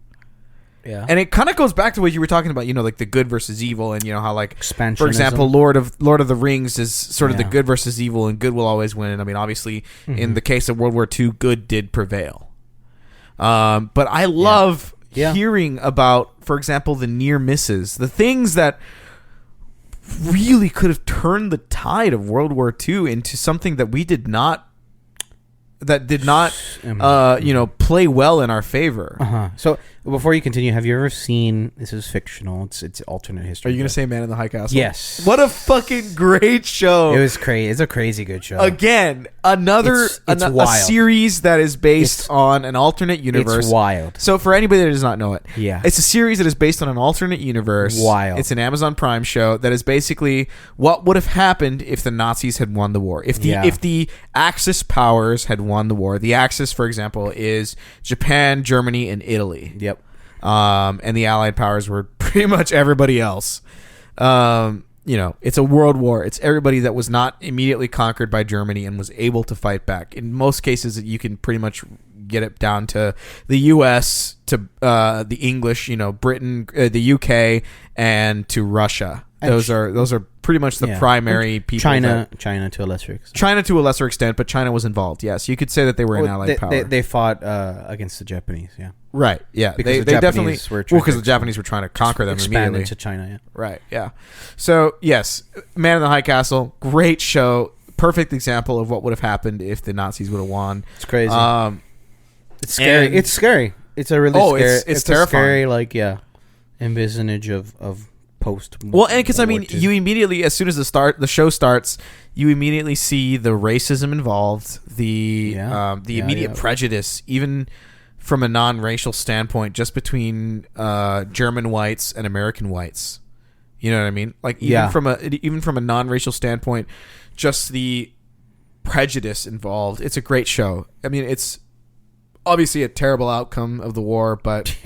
Yeah. And it kind of goes back to what you were talking about, like the good versus evil, and how expansionism. For example, Lord of the Rings is sort of the good versus evil, and good will always win. I mean, obviously, in the case of World War II, good did prevail. But I love hearing about for example, the near misses, the things that really could have turned the tide of World War II into something that did not play well in our favor. So before you continue, have you ever seen? This is fictional. It's alternate history. Are you gonna say Man in the High Castle? Yes. What a fucking great show! It was crazy. It's a crazy good show. Again, a series that is based on an alternate universe. It's wild. So for anybody that does not know it, Yeah. it's a series that is based on an alternate universe. Wild. It's an Amazon Prime show that is basically what would have happened if the Nazis had won the war. If the Axis powers had won the war. The Axis, for example, is Japan, Germany, and Italy. Yep. And the Allied powers were pretty much everybody else. It's a world war. It's everybody that was not immediately conquered by Germany and was able to fight back. In most cases, you can pretty much get it down to the U.S., to the English, Britain, the UK, and to Russia. Those are pretty much the primary people. China to a lesser extent. China to a lesser extent, but China was involved. Yes, you could say that they were an allied power. They fought against the Japanese. Yeah. Right. Yeah. Because they the definitely Japanese were because the Japanese were trying to conquer them expand immediately into China. Yeah. Right. Yeah. So yes, Man in the High Castle, great show, perfect example of what would have happened if the Nazis would have won. It's crazy. It's scary. It's scary. It's a really scary. It's terrifying. A scary, envisage of post. Well, and because you immediately, as soon as the show starts, you immediately see the racism involved, the immediate prejudice, even from a non-racial standpoint, just between German whites and American whites. You know what I mean? Like even from a non-racial standpoint, just the prejudice involved. It's a great show. I mean, it's obviously a terrible outcome of the war, but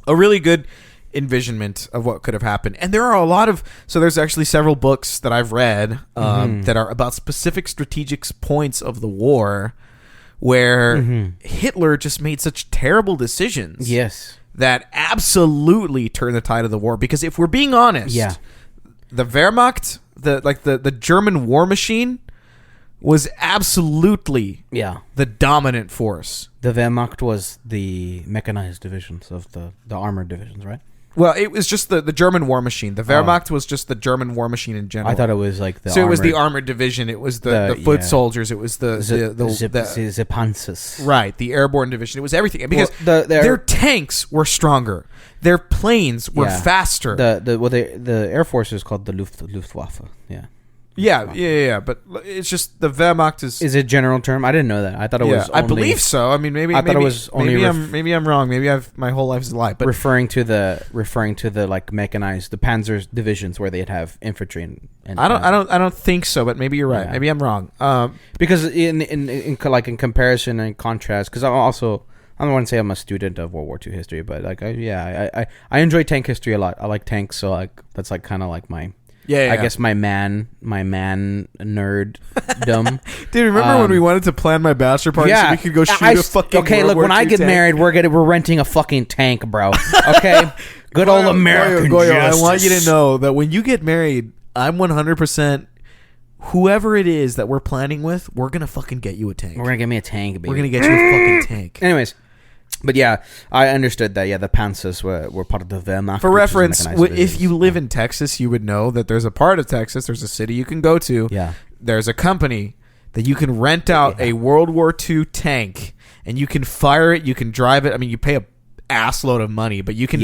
a really good envisionment of what could have happened. And there are there's actually several books that I've read that are about specific strategic points of the war where Hitler just made such terrible decisions. Yes. That absolutely turned the tide of the war. Because if we're being honest, the Wehrmacht, the German war machine, was absolutely the dominant force. The Wehrmacht was the mechanized divisions of the armored divisions, right? Well, it was just the German war machine. The Wehrmacht was just the German war machine in general. I thought it was like the. So it was the armored division. It was the foot soldiers. It was the Panzers. Right, the airborne division. It was everything because their tanks were stronger. Their planes were faster. The Air Force is called the Luftwaffe. Yeah. Yeah. But it's just the Wehrmacht is. Is it a general term? I didn't know that. I thought it was. I believe so. I mean, maybe it was only. Maybe I'm wrong. Maybe my whole life's a lie. But referring to the like mechanized, the Panzer divisions where they'd have infantry and I don't think so. But maybe you're right. Yeah. Maybe I'm wrong. Because in comparison and contrast, because I don't want to say I'm a student of World War II history, but I enjoy tank history a lot. I like tanks, so that's kind of like my. I guess my man nerddom. Dude, remember when we wanted to plan my bachelor party so we could go shoot a fucking okay, World look, War when I get tank? married, we're renting a fucking tank, bro. Okay? Good old American justice. I want you to know that when you get married, I'm 100% whoever it is that we're planning with, we're going to fucking get you a tank. We're going to get me a tank, baby. We're going to get you a fucking tank. Anyways. But I understood that. The Panzers were part of the Wehrmacht. For reference, if you live in Texas, you would know that there's a part of Texas, there's a city you can go to. Yeah. There's a company that you can rent out a World War II tank, and you can fire it, you can drive it. I mean, you pay a assload of money, but you can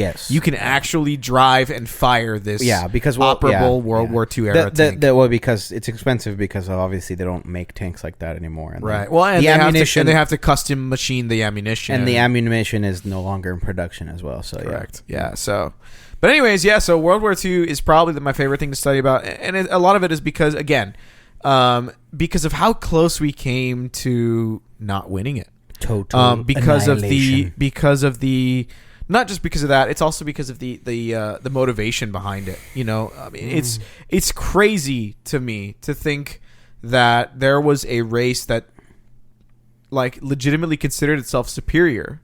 actually drive and fire this operable World War II era tank. Because it's expensive because obviously they don't make tanks like that anymore. And right. Well, and they have to custom machine the ammunition. And the ammunition is no longer in production as well. So correct. Yeah. So, but anyways, so World War II is probably my favorite thing to study about, and a lot of it is because because of how close we came to not winning it. Total because of the not just because of that, it's also because of the motivation behind it. I mean, it's crazy to me to think that there was a race that legitimately considered itself superior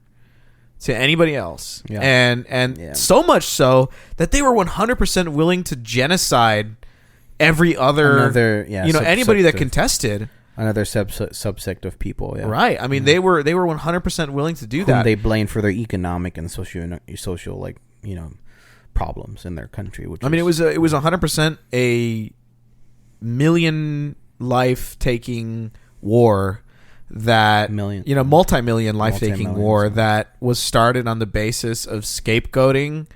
to anybody else, and so much so that they were 100% willing to genocide every other anybody that contested. Another subsect of people, right. I mean, they were 100% willing to do that. They blamed for their economic and social problems in their country. Which I mean, it was 100% a million life taking war that multi-million life taking war that was started on the basis of scapegoating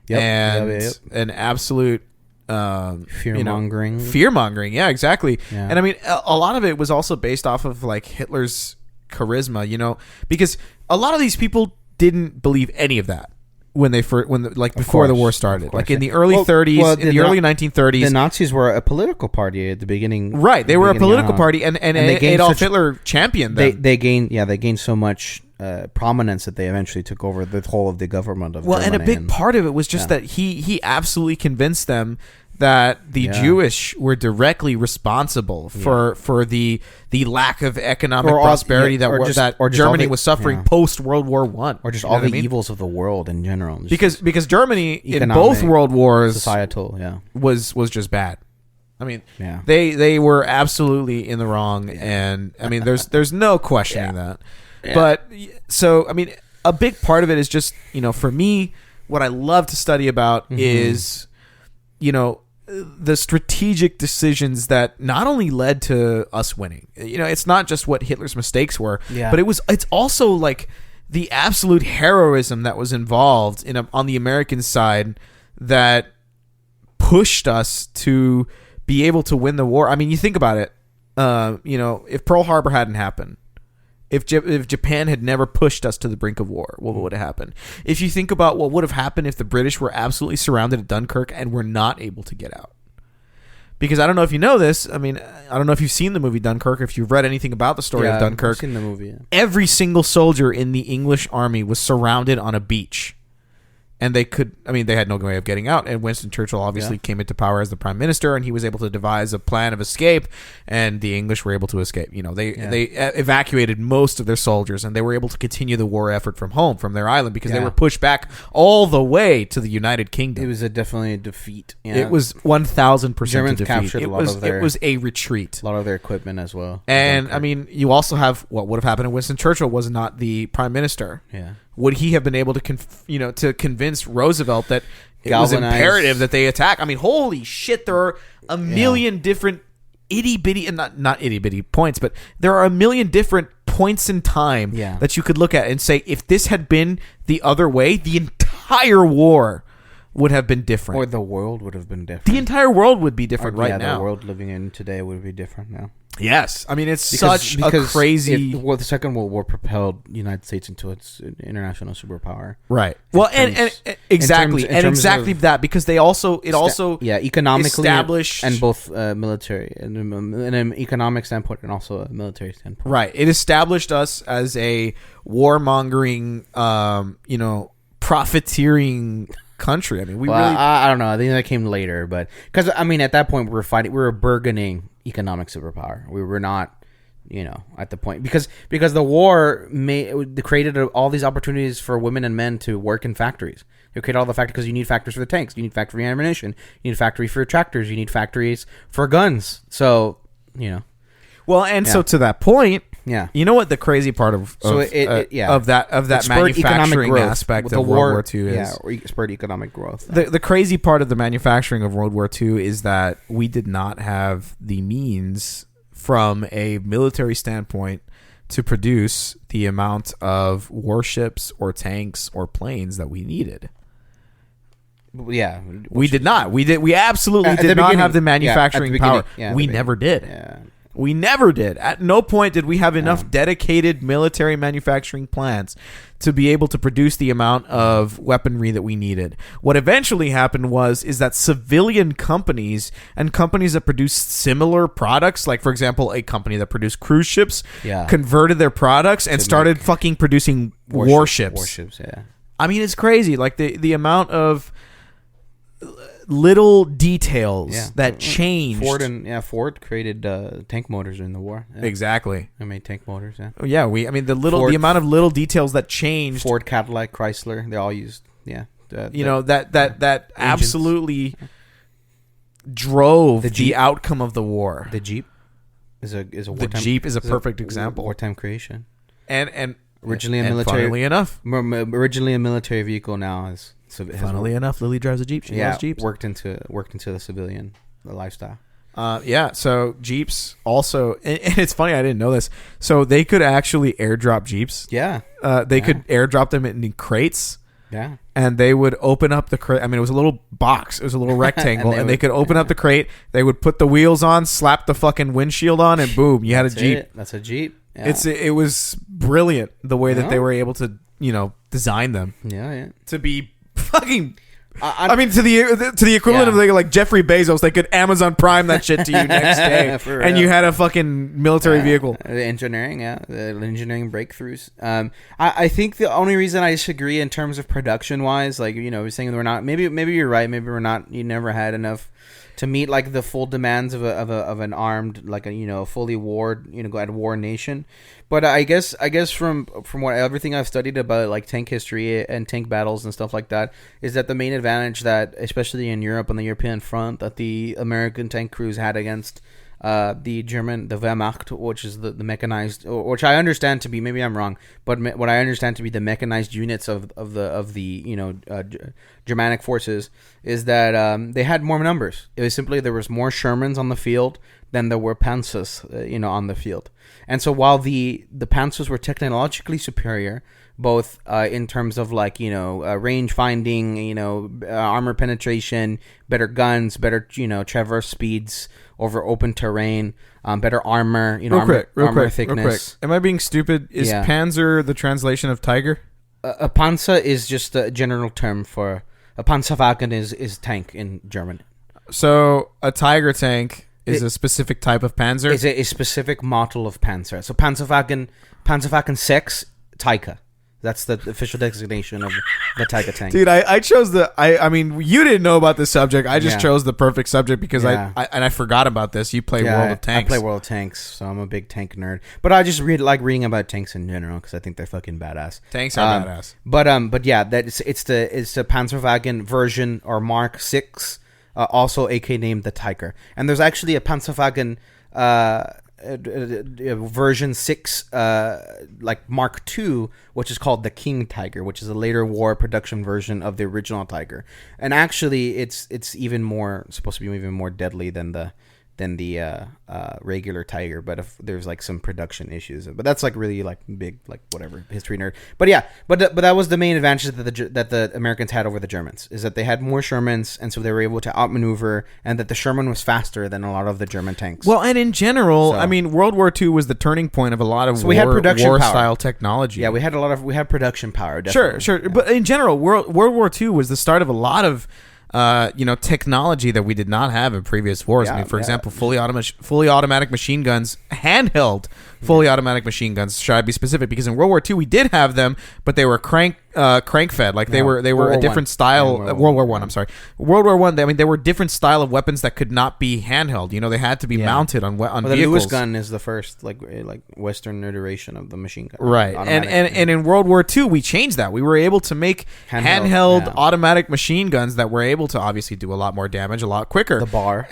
and an absolute fear mongering. Yeah, exactly. Yeah. And I mean, a lot of it was also based off of like Hitler's charisma, because a lot of these people didn't believe any of that when before the war started, like in the early 30s, in the early 1930s. The Nazis were a political party at the beginning. Right, they were a political party, and Adolf Hitler championed them. They gained so much prominence that they eventually took over the whole of the government of Germany. And a big part of it was just that he absolutely convinced them that the Jewish were directly responsible for the lack of economic prosperity that Germany was suffering post World War I, or just all the evils of the world in general. Because Germany in both world wars, societal, was just bad. I mean, they were absolutely in the wrong, and I mean, there's no questioning that. Yeah. But so I mean, a big part of it is just for me, what I love to study about is the strategic decisions that not only led to us winning. It's not just what Hitler's mistakes were, but it's also like the absolute heroism that was involved on the American side that pushed us to be able to win the war. I mean, you think about it. If Pearl Harbor hadn't happened, if Japan had never pushed us to the brink of war, what would have happened? If you think about what would have happened if the British were absolutely surrounded at Dunkirk and were not able to get out. Because I don't know if you know this. I mean, I don't know if you've seen the movie Dunkirk, if you've read anything about the story of Dunkirk. I've seen the movie. Yeah. Every single soldier in the English army was surrounded on a beach. And they had no way of getting out. And Winston Churchill obviously came into power as the prime minister, and he was able to devise a plan of escape, and the English were able to escape. They evacuated most of their soldiers, and they were able to continue the war effort from home, from their island, because they were pushed back all the way to the United Kingdom. It was definitely a defeat. Yeah. It was 1,000% Germans a defeat. captured a lot of their... It was a retreat. A lot of their equipment as well. And, I mean, you also have what would have happened if Winston Churchill was not the prime minister. Yeah. Would he have been able to convince Roosevelt that it was imperative that they attack? I mean, holy shit, there are a million different itty-bitty, and not itty-bitty points, but there are a million different points in time that you could look at and say, if this had been the other way, the entire war would have been different. Or the world would have been different. The entire world would be different now. The world living in today would be different now. Yes. I mean, it's such a crazy... the Second World War propelled the United States into its international superpower. Right. Well, and exactly. That, because they also... economically established... and both military. And an economic standpoint and also a military standpoint. Right. It established us as a warmongering, profiteering country. I mean, I don't know. I think that came later, but... Because, I mean, at that point, we were bargaining economic superpower. We were not, at the point because the war created all these opportunities for women and men to work in factories. It created all the factories because you need factories for the tanks, you need factory ammunition, you need factory for tractors, you need factories for guns. So Well, and so to that point, you know what the crazy part of that manufacturing aspect of World War II is? Yeah, it spurred economic growth. The crazy part of the manufacturing of World War II is that we did not have the means from a military standpoint to produce the amount of warships or tanks or planes that we needed. Yeah, we did not. We absolutely did not have the manufacturing power. We never did. Yeah. We never did. At no point did we have enough dedicated military manufacturing plants to be able to produce the amount of weaponry that we needed. What eventually happened is that civilian companies and companies that produced similar products, like for example, a company that produced cruise ships, converted their products and started fucking producing warships. Warships, yeah. I mean, it's crazy. Like the amount of little details that changed. Ford created tank motors in the war. Yeah. Exactly. They made tank motors. Yeah. Yeah. The amount of little details that changed. Ford, Cadillac, Chrysler. They all used. Yeah. That absolutely drove the outcome of the war. The Jeep is a wartime. The Jeep is a perfect example. Wartime creation. And Originally a And military. Funnily Originally a military vehicle. Now is enough, Lily drives a Jeep. She loves Jeeps. worked into the civilian lifestyle. So Jeeps also, and it's funny, I didn't know this. So they could actually airdrop Jeeps. Yeah. They could airdrop them in crates. Yeah. And they would open up the crate. I mean, it was a little box. It was a little rectangle. and they could open up the crate. They would put the wheels on, slap the fucking windshield on, and boom, you had a Jeep. That's a Jeep. Yeah. It was brilliant the way that they were able to, design them. Yeah. To be fucking... I mean, to the equivalent of like Jeffrey Bezos, they could Amazon Prime that shit to you next day, and you had a fucking military vehicle. Engineering, the engineering breakthroughs. I think the only reason I disagree in terms of production wise, like we're saying we're not. Maybe you're right. Maybe we're not. You never had enough to meet like the full demands of an armed, like a fully warred at war nation. But I guess from what everything I've studied about like tank history and tank battles and stuff like that is that the main advantage that especially in Europe on the European front that the American tank crews had against the Wehrmacht, which is the mechanized, which I understand to be, maybe I'm wrong, but what I understand to be the mechanized units of the Germanic forces is that they had more numbers. It was simply there was more Shermans on the field than there were Panzers, on the field. And so while the Panzers were technologically superior, both in terms of like range finding, armor penetration, better guns, better traverse speeds over open terrain, better armor, armor thickness. Am I being stupid? Is Panzer the translation of tiger? A Panzer is just a general term for a Panzerwagen is tank in German. So a tiger tank is a specific type of Panzer? Is a specific model of Panzer. So Panzerwagen 6 Tiger. That's the official designation of the Tiger tank. Dude, I chose I mean, you didn't know about this subject. I just chose the perfect subject because I forgot about this. You play World of Tanks. I play World of Tanks, so I'm a big tank nerd. But I just like reading about tanks in general because I think they're fucking badass. Tanks are badass. But yeah, it's the Panzerwagen version or Mark 6. Also AK named the Tiger. And there's actually a Panzerwagen version 6 like Mark II, which is called the King Tiger, which is a later war production version of the original Tiger. And actually it's even more supposed to be even more deadly than the regular Tiger, but if there's like some production issues, but that's like really like big, like whatever history nerd. But yeah, but that was the main advantage that the Americans had over the Germans is that they had more Shermans, and so they were able to outmaneuver, and that the Sherman was faster than a lot of the German tanks. Well, and in general, I mean, World War II was the turning point of a lot of we had production war power. Style technology. Yeah, we had production power. Definitely. Sure, yeah. But in general, World War II was the start of a lot of technology that we did not have in previous wars. I mean, for example, fully automatic machine guns, handheld fully automatic machine guns. Should I be specific? Because in World War II we did have them, but they were crank fed. Like they were a different style. World War One. I'm sorry, World War One. I mean, there were different style of weapons that could not be handheld. They had to be mounted on vehicles. The Lewis gun is the first like Western iteration of the machine gun. Right, and in World War II we changed that. We were able to make handheld automatic machine guns that were able to obviously do a lot more damage, a lot quicker. The bar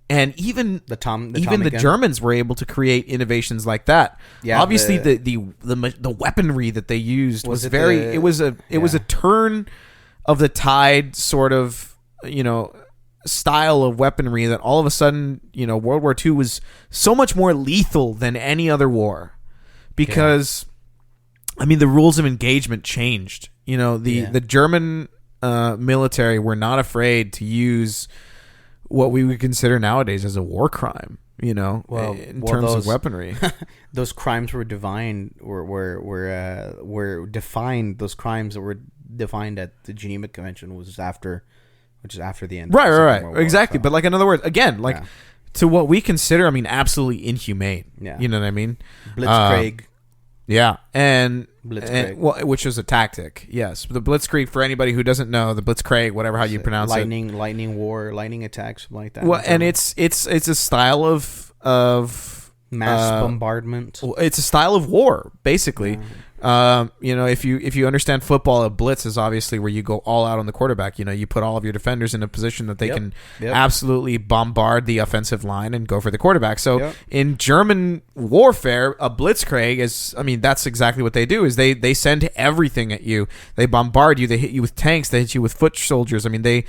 and even the Germans were able to create innovations like that. Yeah, obviously the weaponry that they used was a turn of the tide sort of style of weaponry that all of a sudden World War II was so much more lethal than any other war because I mean the rules of engagement changed. The German military were not afraid to use what we would consider nowadays as a war crime, in terms of weaponry. Those crimes were defined those crimes that were defined at the Geneva Convention which is after the end. Right. Exactly. But like in other words, again, to what we consider, I mean, absolutely inhumane. Yeah. You know what I mean? Blitzkrieg. Yeah, and Blitzkrieg, which was a tactic. Yes, the Blitzkrieg. For anybody who doesn't know, the Blitzkrieg, whatever how you pronounce lightning war, lightning attacks, something like that. Well, and it's a style of mass bombardment. It's a style of war, basically, If you understand football, a blitz is obviously where you go all out on the quarterback. You put all of your defenders in a position that they can absolutely bombard the offensive line and go for the quarterback. So in German warfare, a blitzkrieg that's exactly what they do. Is they send everything at you. They bombard you. They hit you with tanks. They hit you with foot soldiers. I mean, they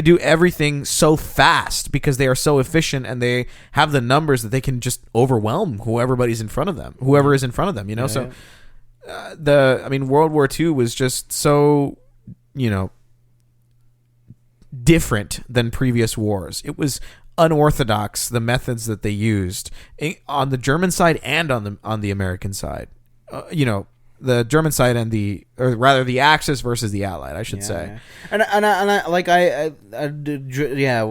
do everything so fast because they are so efficient and they have the numbers that they can just overwhelm whoever is in front of them. World War II was just so, different than previous wars. It was unorthodox, the methods that they used on the German side and on the American side. The German side and the Axis versus the Allied, I should say. World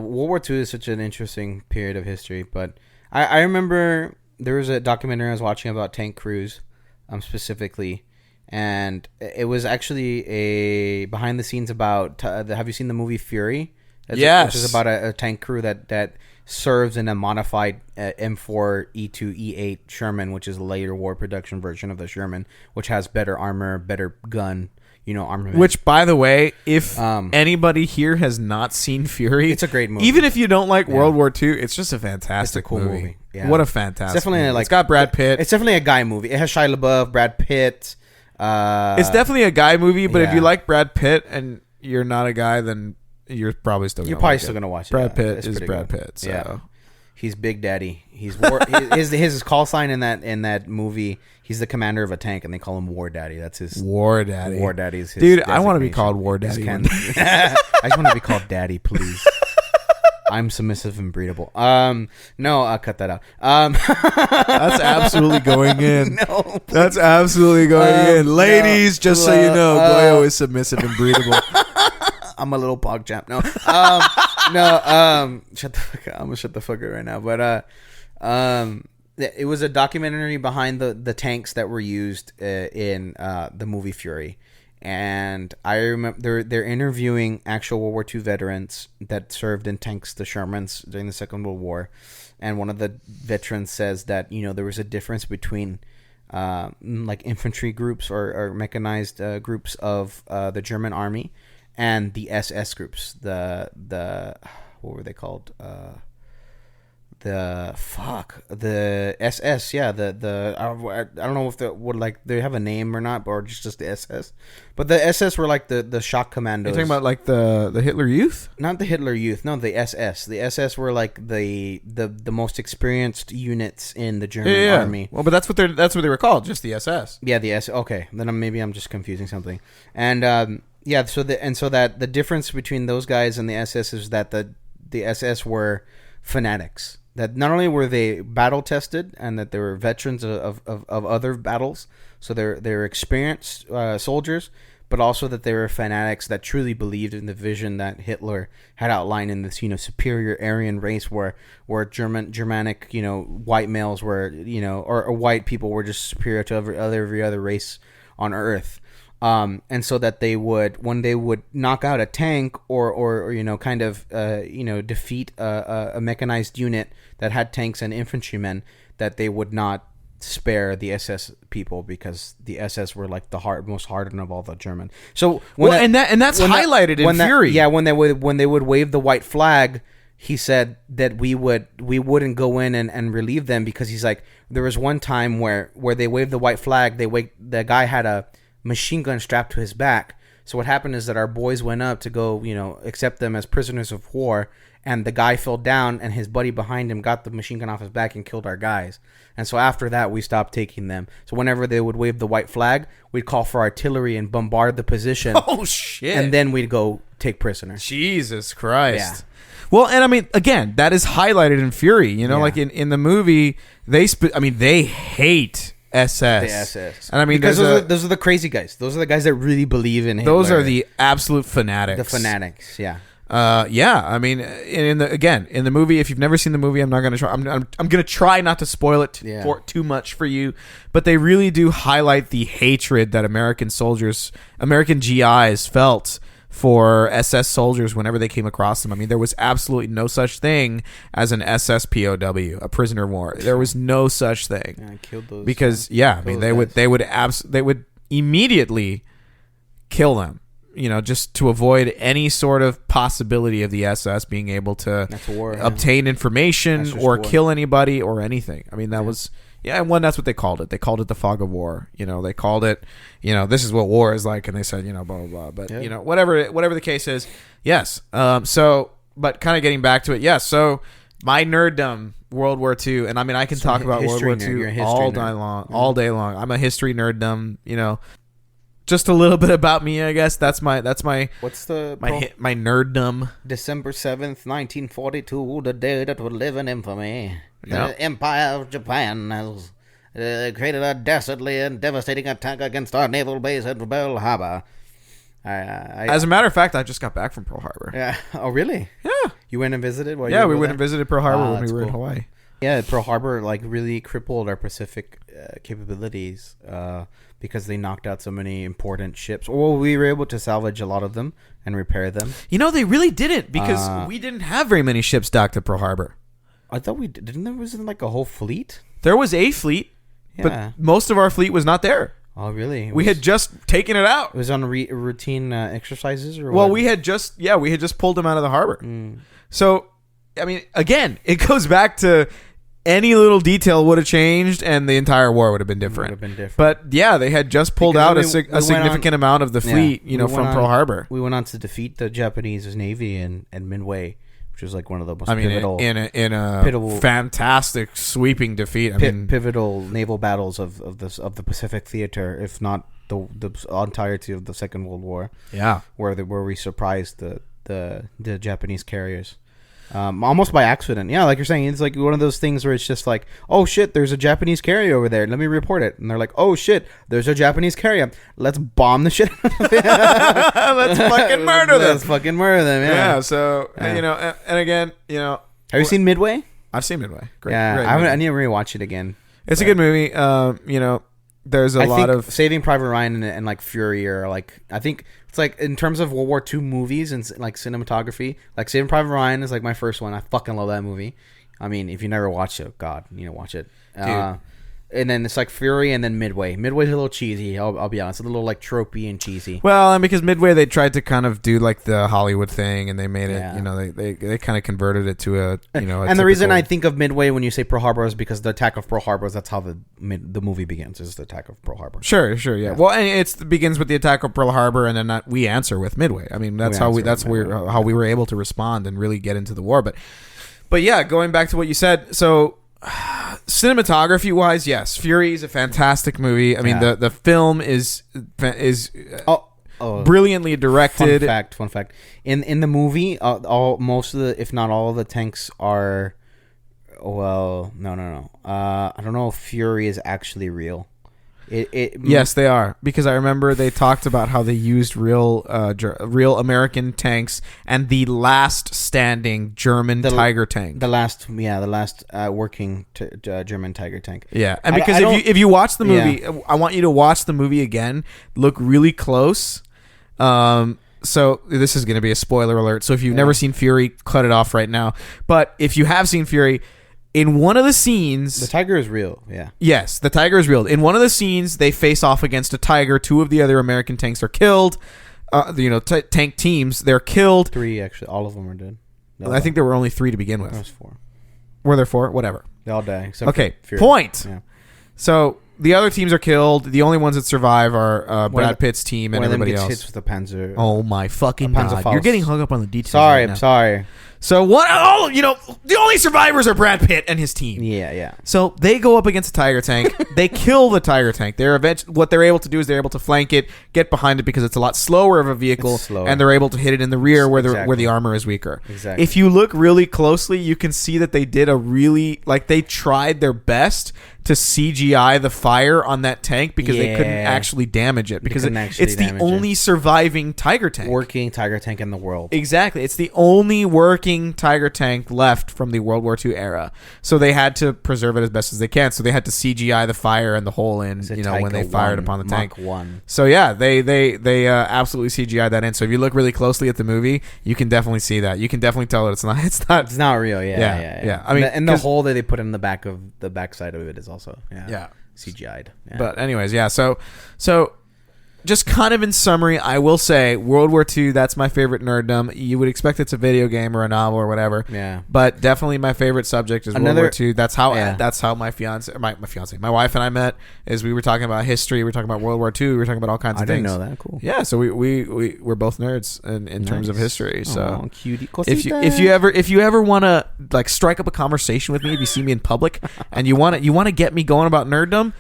War II is such an interesting period of history. But I remember there was a documentary I was watching about tank crews. Specifically, and it was actually a behind the scenes about. Have you seen the movie Fury? Yes, which is about a tank crew that serves in a modified M4 E2 E8 Sherman, which is a later war production version of the Sherman, which has better armor, better gun, armament. Which, by the way, if anybody here has not seen Fury, it's a great movie. Even if you don't like World War II, it's just a fantastic cool movie. Yeah. What a fantastic! It's definitely movie. It's got Brad Pitt. It's definitely a guy movie. It has Shia LaBeouf, Brad Pitt. It's definitely a guy movie, but if you like Brad Pitt and you're not a guy, then you're probably still gonna watch it. Brad Pitt is Brad Pitt. So. Yeah, he's Big Daddy. He's his call sign in that movie. He's the commander of a tank, and they call him War Daddy. That's his War Daddy. War Daddy is his dude. I want to be called War Daddy. I just want to be called Daddy, please. I'm submissive and breedable. No, cut that out. That's absolutely going in. No, that's absolutely going in. Ladies, just so you know, Goyo is submissive and breedable. I'm a little pog champ. No, shut the fuck up. I'm gonna shut the fuck up right now. But it was a documentary behind the tanks that were used in the movie Fury. And I remember they're interviewing actual World War II veterans that served in tanks, the Shermans, during the Second World War. And one of the veterans says that, there was a difference between like infantry groups or mechanized groups of the German army and the SS groups. The what were they called? The SS, yeah. I don't know if they have a name or not, or just the SS. But the SS were like the shock commandos. You're talking about like the Hitler Youth? Not the Hitler Youth, no, the SS. The SS were like the most experienced units in the German army. Well, but that's what they were called, just the SS. Yeah, the SS. Okay, then maybe I'm just confusing something. And so the difference between those guys and the SS is that the SS were fanatics. That not only were they battle tested and that they were veterans of other battles, so they're experienced soldiers, but also that they were fanatics that truly believed in the vision that Hitler had outlined in this superior Aryan race where Germanic white males were or white people were just superior to every other race on Earth. And so that when they would knock out a tank or defeat a mechanized unit that had tanks and infantrymen, that they would not spare the SS people because the SS were like the most hardened of all the German. So that's highlighted in Fury. When they would wave the white flag, he said that we wouldn't go in and relieve them because he's like, there was one time where they waved the white flag, the guy had a machine gun strapped to his back. So what happened is that our boys went up to go, accept them as prisoners of war, and the guy fell down and his buddy behind him got the machine gun off his back and killed our guys. And so after that, we stopped taking them. So whenever they would wave the white flag, we'd call for artillery and bombard the position. Oh, shit. And then we'd go take prisoners. Jesus Christ. Yeah. Well, and I mean, again, that is highlighted in Fury. Like in the movie, they hate SS. The SS. And I mean, because those are the crazy guys. Those are the guys that really believe in Hitler. Those are the absolute fanatics. The fanatics, yeah. I mean, in the movie, if you've never seen the movie, I'm not gonna try. I'm gonna try not to spoil it for too much for you. But they really do highlight the hatred that American GIs felt for SS soldiers whenever they came across them. I mean, there was absolutely no such thing as an SS POW, a prisoner of war. There was no such thing. Yeah, I killed those. Because they would immediately kill them. Just to avoid any sort of possibility of the SS being able to obtain information or kill anybody or anything. I mean, that was... Yeah, and that's what they called it. They called it the fog of war. They called it, this is what war is like, and they said, blah, blah, blah. But, whatever the case is, yes. But kind of getting back to it, yes. So, my nerddom, World War II, and I mean, I can talk about World War II all day long. All day long. I'm a history nerddom, Just a little bit about me, I guess. That's my what's the my nerddom. December 7th, 1942, the day that would live in infamy. Yep. The Empire of Japan has created a dastardly and devastating attack against our naval base at Pearl Harbor. As a matter of fact, I just got back from Pearl Harbor. Yeah. Oh, really? Yeah. You went and visited? We went and visited Pearl Harbor when we were in Hawaii. Yeah, Pearl Harbor really crippled our Pacific capabilities because they knocked out so many important ships. Well, we were able to salvage a lot of them and repair them. They really didn't because we didn't have very many ships docked at Pearl Harbor. I thought we didn't. There wasn't a whole fleet. There was a fleet, but most of our fleet was not there. Oh, really? We had just taken it out. It was on routine exercises, or well, what? we had just pulled them out of the harbor. So, I mean, again, it goes back to any little detail would have changed, and the entire war would have been different. But yeah, they had just pulled out a significant amount of the fleet, from Pearl Harbor. We went on to defeat the Japanese Navy in Midway, which was one of the most pivotal, in a fantastic sweeping defeat. Pivotal naval battles of the Pacific Theater, if not the entirety of the Second World War. Yeah, where we surprised the Japanese carriers. Almost by accident. Yeah, like you're saying, it's one of those things where it's just oh shit, there's a Japanese carrier over there. Let me report it. And they're like, oh shit, there's a Japanese carrier. Let's bomb the shit. Let's fucking murder them. Let's fucking murder them. Yeah. So and again, have you seen Midway? I've seen Midway. Great. Yeah, great I need to rewatch it again. It's a good movie. There's a lot of Saving Private Ryan and Fury are I think it's in terms of World War II movies and cinematography, Saving Private Ryan is my first one. I fucking love that movie. I mean, if you never watched it, God, watch it. Dude. And then it's Fury and then Midway. Midway's a little cheesy. I'll be honest, a little tropey and cheesy. Well, and because Midway they tried to kind of do the Hollywood thing, and they made it. They kind of converted it to a and the reason I think of Midway when you say Pearl Harbor is because the attack of Pearl Harbor. That's how the movie begins. Is the attack of Pearl Harbor. Sure, yeah. Well, and it begins with the attack of Pearl Harbor, and then we answer with Midway. I mean, that's how we were able to respond and really get into the war. But yeah, going back to what you said, so. Cinematography wise, yes, Fury is a fantastic movie. I mean, the film is brilliantly directed. Fun fact. In the movie, most of the, if not all of the tanks are. Well, no. I don't know if Fury is actually real. Yes, they are, because I remember they talked about how they used real American tanks and the last standing German Tiger tank. The last working German Tiger tank. Yeah, and because if you watch the movie, I want you to watch the movie again. Look really close. So this is going to be a spoiler alert. So if you've never seen Fury, cut it off right now. But if you have seen Fury. In one of the scenes... The tiger is real, yeah. Yes, the tiger is real. In one of the scenes, they face off against a tiger. 2 of the other American tanks are killed. Tank teams, they're killed. 3, actually. All of them are dead. I think there were only 3 to begin with. There was 4. Were there 4? Whatever. They all die. Okay, point. Yeah. So, the other teams are killed. The only ones that survive are Brad Pitt's team and everybody else. One of them gets hit with a Panzer. Oh, my fucking God. You're getting hung up on the details. Sorry. So what? Oh, the only survivors are Brad Pitt and his team. Yeah. So they go up against a tiger tank. They kill the tiger tank. What they're able to do is they're able to flank it, get behind it because it's a lot slower of a vehicle, and they're able to hit it in the rear where the armor is weaker. Exactly. If you look really closely, you can see that they did they tried their best to CGI the fire on that tank because they couldn't actually damage it because it's the only surviving tiger tank. Working tiger tank in the world. Exactly. It's the only working tiger tank left from the World War II era. So they had to preserve it as best as they can. So they had to CGI the fire and the hole in, when they fired upon the tank. Mach 1. So yeah, they absolutely CGI that in. So if you look really closely at the movie, you can definitely see that. You can definitely tell that it's not real. Yeah. I mean, and the hole that they put in the backside of it is also CGI'd. Yeah. But anyways, yeah. So just kind of in summary, I will say World War II, that's my favorite nerddom. You would expect it's a video game or a novel or whatever. Yeah. But definitely my favorite subject is World War II. That's how my my wife and I met, is we were talking about history, we were talking about World War II, we were talking about all kinds of things. I didn't know that. Cool. Yeah, so we're both nerds in terms of history. So cutie. if you ever want to like strike up a conversation with me, if you see me in public and you want to get me going about nerddom,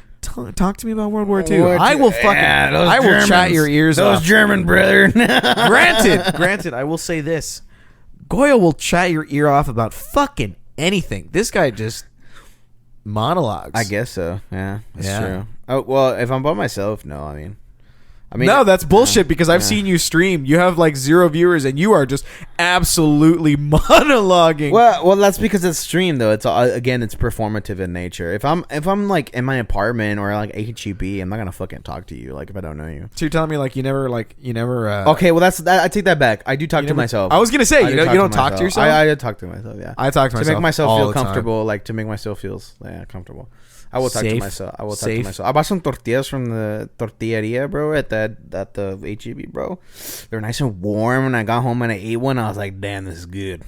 talk to me about World War II. I will chat your ears off. Those German brother. Granted, I will say this. Goyo will chat your ear off about fucking anything. This guy just monologues. I guess so. Yeah, that's true. Oh, well, if I'm by myself, no. I mean, no, that's bullshit because I've seen you stream. You have like 0 viewers and you are just absolutely monologuing. Well, that's because it's streamed though. It's again, it's performative in nature. If I'm like in my apartment or like HEB, I'm not gonna fucking talk to you like if I don't know you. So you're telling me you never. Okay, well I take that back. I do talk to myself. I was gonna say you don't talk to yourself. I talk to myself. Yeah, I talk to myself to make myself all feel the time. comfortable. Like to make myself feel comfortable. I will talk to Safe. myself. Safe. I bought some tortillas from the tortilleria, bro, at the HEB, bro. They're nice and warm, and I got home and I ate one. I was like, damn, this is good.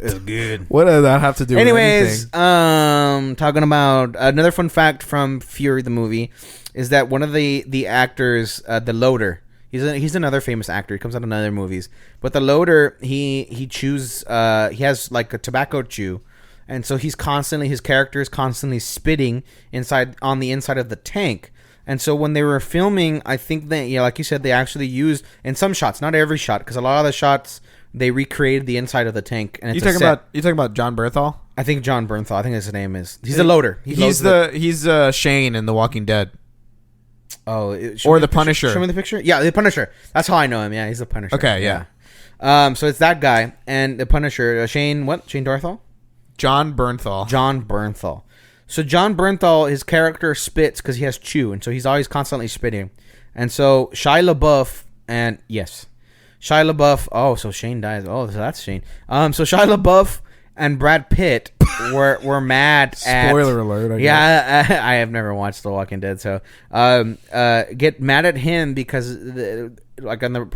It's good. What does that have to do with anything? Talking about another fun fact from Fury the movie is that one of the actors, the loader, he's another famous actor. He comes out in other movies, but the loader he chews. He has like a tobacco chew. And so his character is constantly spitting on the inside of the tank. And so when they were filming, I think that, like you said, they actually used, in some shots, not every shot, because a lot of the shots, they recreated the inside of the tank. And you talking about John Bernthal? I think John Bernthal. I think his name is. He's the loader. He's Shane in The Walking Dead. Oh, or the Punisher. Show me the picture. Yeah, the Punisher. That's how I know him. Yeah, he's the Punisher. Okay, yeah. So it's that guy and the Punisher. Shane Darthal? John Bernthal. So John Bernthal, his character spits because he has chew, and so he's always constantly spitting. And so Shia LaBeouf. Oh, so Shane dies. Oh, so that's Shane. So Shia LaBeouf and Brad Pitt were mad at. Spoiler alert. I guess. I have never watched The Walking Dead, so get mad at him because like on the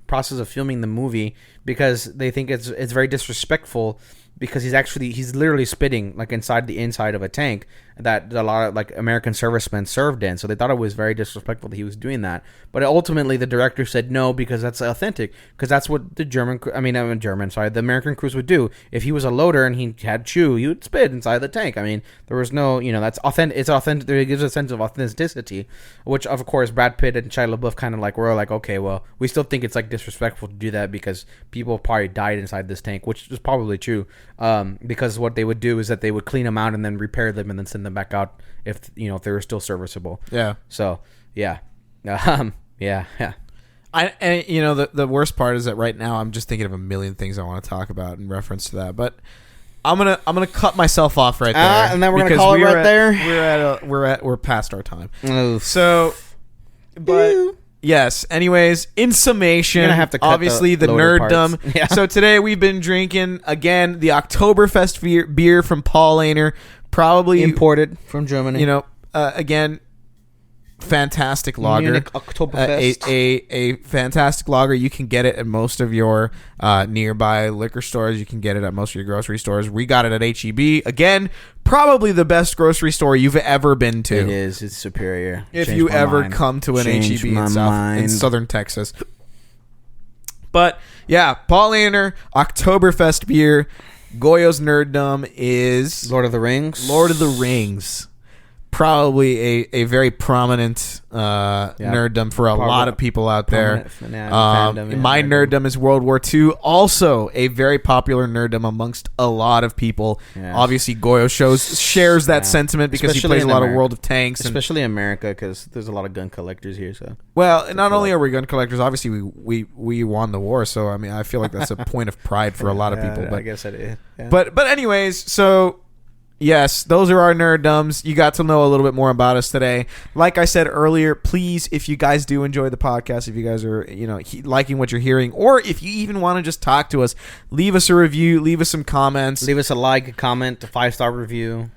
process of filming the movie because they think it's very disrespectful. Because he's literally spitting like inside the inside of a tank that a lot of like American servicemen served in. So they thought it was very disrespectful that he was doing that. But ultimately the director said no because that's authentic. Because that's what the the American crews would do. If he was a loader and he had chew, he would spit inside the tank. I mean, there was no, that's authentic. It's authentic. It gives a sense of authenticity, which of course Brad Pitt and Shia LaBeouf kind of like were like, okay, well, we still think it's like disrespectful to do that because people probably died inside this tank, which is probably true. Because what they would do is that they would clean them out and then repair them and then send them back out if they were still serviceable. Yeah. So yeah, yeah. The worst part is that right now I'm just thinking of a million things I want to talk about in reference to that, but I'm gonna cut myself off right there, and then we're gonna call it right there. We're past our time. Oof. So, but. Yes. Anyways, in summation, have to cut obviously the nerddom. Yeah. So today we've been drinking again the Oktoberfest beer from Paul Ehner, probably imported from Germany. Again, fantastic lager. Munich Oktoberfest. A fantastic lager. You can get it at most of your nearby liquor stores. You can get it at most of your grocery stores. We got it at HEB. Again, probably the best grocery store you've ever been to. It is. It's superior. If you ever come to an HEB in southern Texas. But yeah, Paul Ehner, Oktoberfest beer. Goyo's nerddom is Lord of the Rings. Probably a very prominent nerddom for a lot of people out there. My nerddom is World War II. Also a very popular nerddom amongst a lot of people. Yes. Obviously, Goyo shares that sentiment because he plays a lot of World of Tanks. Especially in America because there's a lot of gun collectors here. So not only are we gun collectors, obviously we won the war. So, I mean, I feel like that's a point of pride for a lot of people. But I guess it is. Yeah. But anyways, so... Yes, those are our nerddoms. You got to know a little bit more about us today. Like I said earlier, please, if you guys do enjoy the podcast, if you guys are, liking what you're hearing, or if you even want to just talk to us, leave us a review, leave us some comments. Leave us a comment, a 5-star review,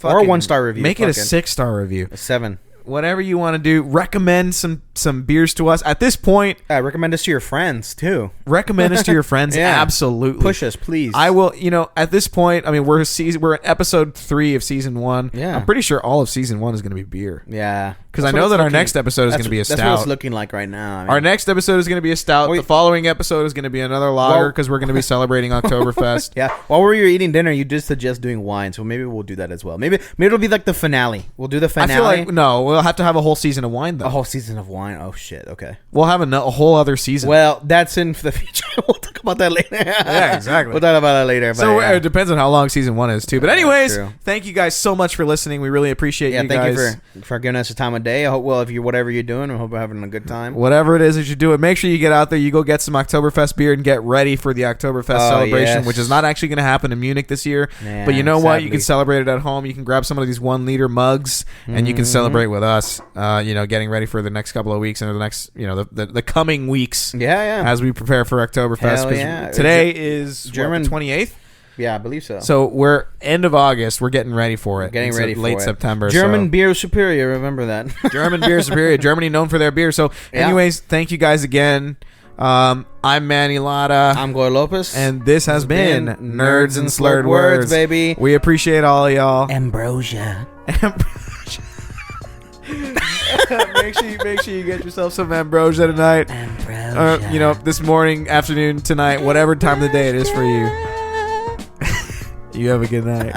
or a 1-star review. Make it a 6-star review. A 7. whatever you want to do. Recommend some beers to us. At this point, recommend us to your friends too. recommend us to your friends. Yeah. Absolutely. Push us, please. I will, at this point, I mean, we're at episode 3 of season 1. Yeah. I'm pretty sure all of season 1 is going to be beer. Yeah. Because I know that our next episode is going to be a That's what it's stout. looking like right now. I mean, Our next episode is going to be a stout. Wait. The following episode is going to be another lager because we're going to be celebrating Oktoberfest. yeah. While we were eating dinner, you did suggest doing wine, so maybe we'll do that as well. Maybe it'll be like the finale. We'll do the I finale. feel like, no, we'll have to have a whole season of wine, though. a whole season of wine. Oh shit. Okay. We'll have a whole other season. Well, that's in the future. We'll talk about that later. Yeah, exactly. We'll talk about that later. So but, it depends on how long season 1 is, too. But anyways, true. thank you guys so much for listening. We really appreciate you thank guys. you for giving us the time of day. I hope, if you're whatever you're doing, I hope you're having a good time. Whatever it is that you do it, make sure you get out there. You go get some Oktoberfest beer and get ready for the Oktoberfest celebration, yes. which is not actually going to happen in Munich this year. Yeah, but you know what? You can sadly. celebrate it at home. You can grab some of these 1-liter mugs, and you can celebrate with us. Getting ready for the next couple of weeks and the next, the coming weeks. Yeah. As we prepare for Oktoberfest. Hell 'Cause yeah. Today is German- the 28th. Yeah, I believe so. So we're end of August. We're getting ready for it. Getting It's ready for late it. September. German so. beer superior. Remember that. German beer superior. Germany known for their beer. So, Yeah. anyways, thank you guys again. I'm Manny Lada. I'm Goy Lopez. And this has been Nerds and Slurred Words, baby. We appreciate all of y'all. Ambrosia. make sure you get yourself some ambrosia tonight. Ambrosia. This morning, afternoon, tonight, whatever time of the day it is for you. You have a good night.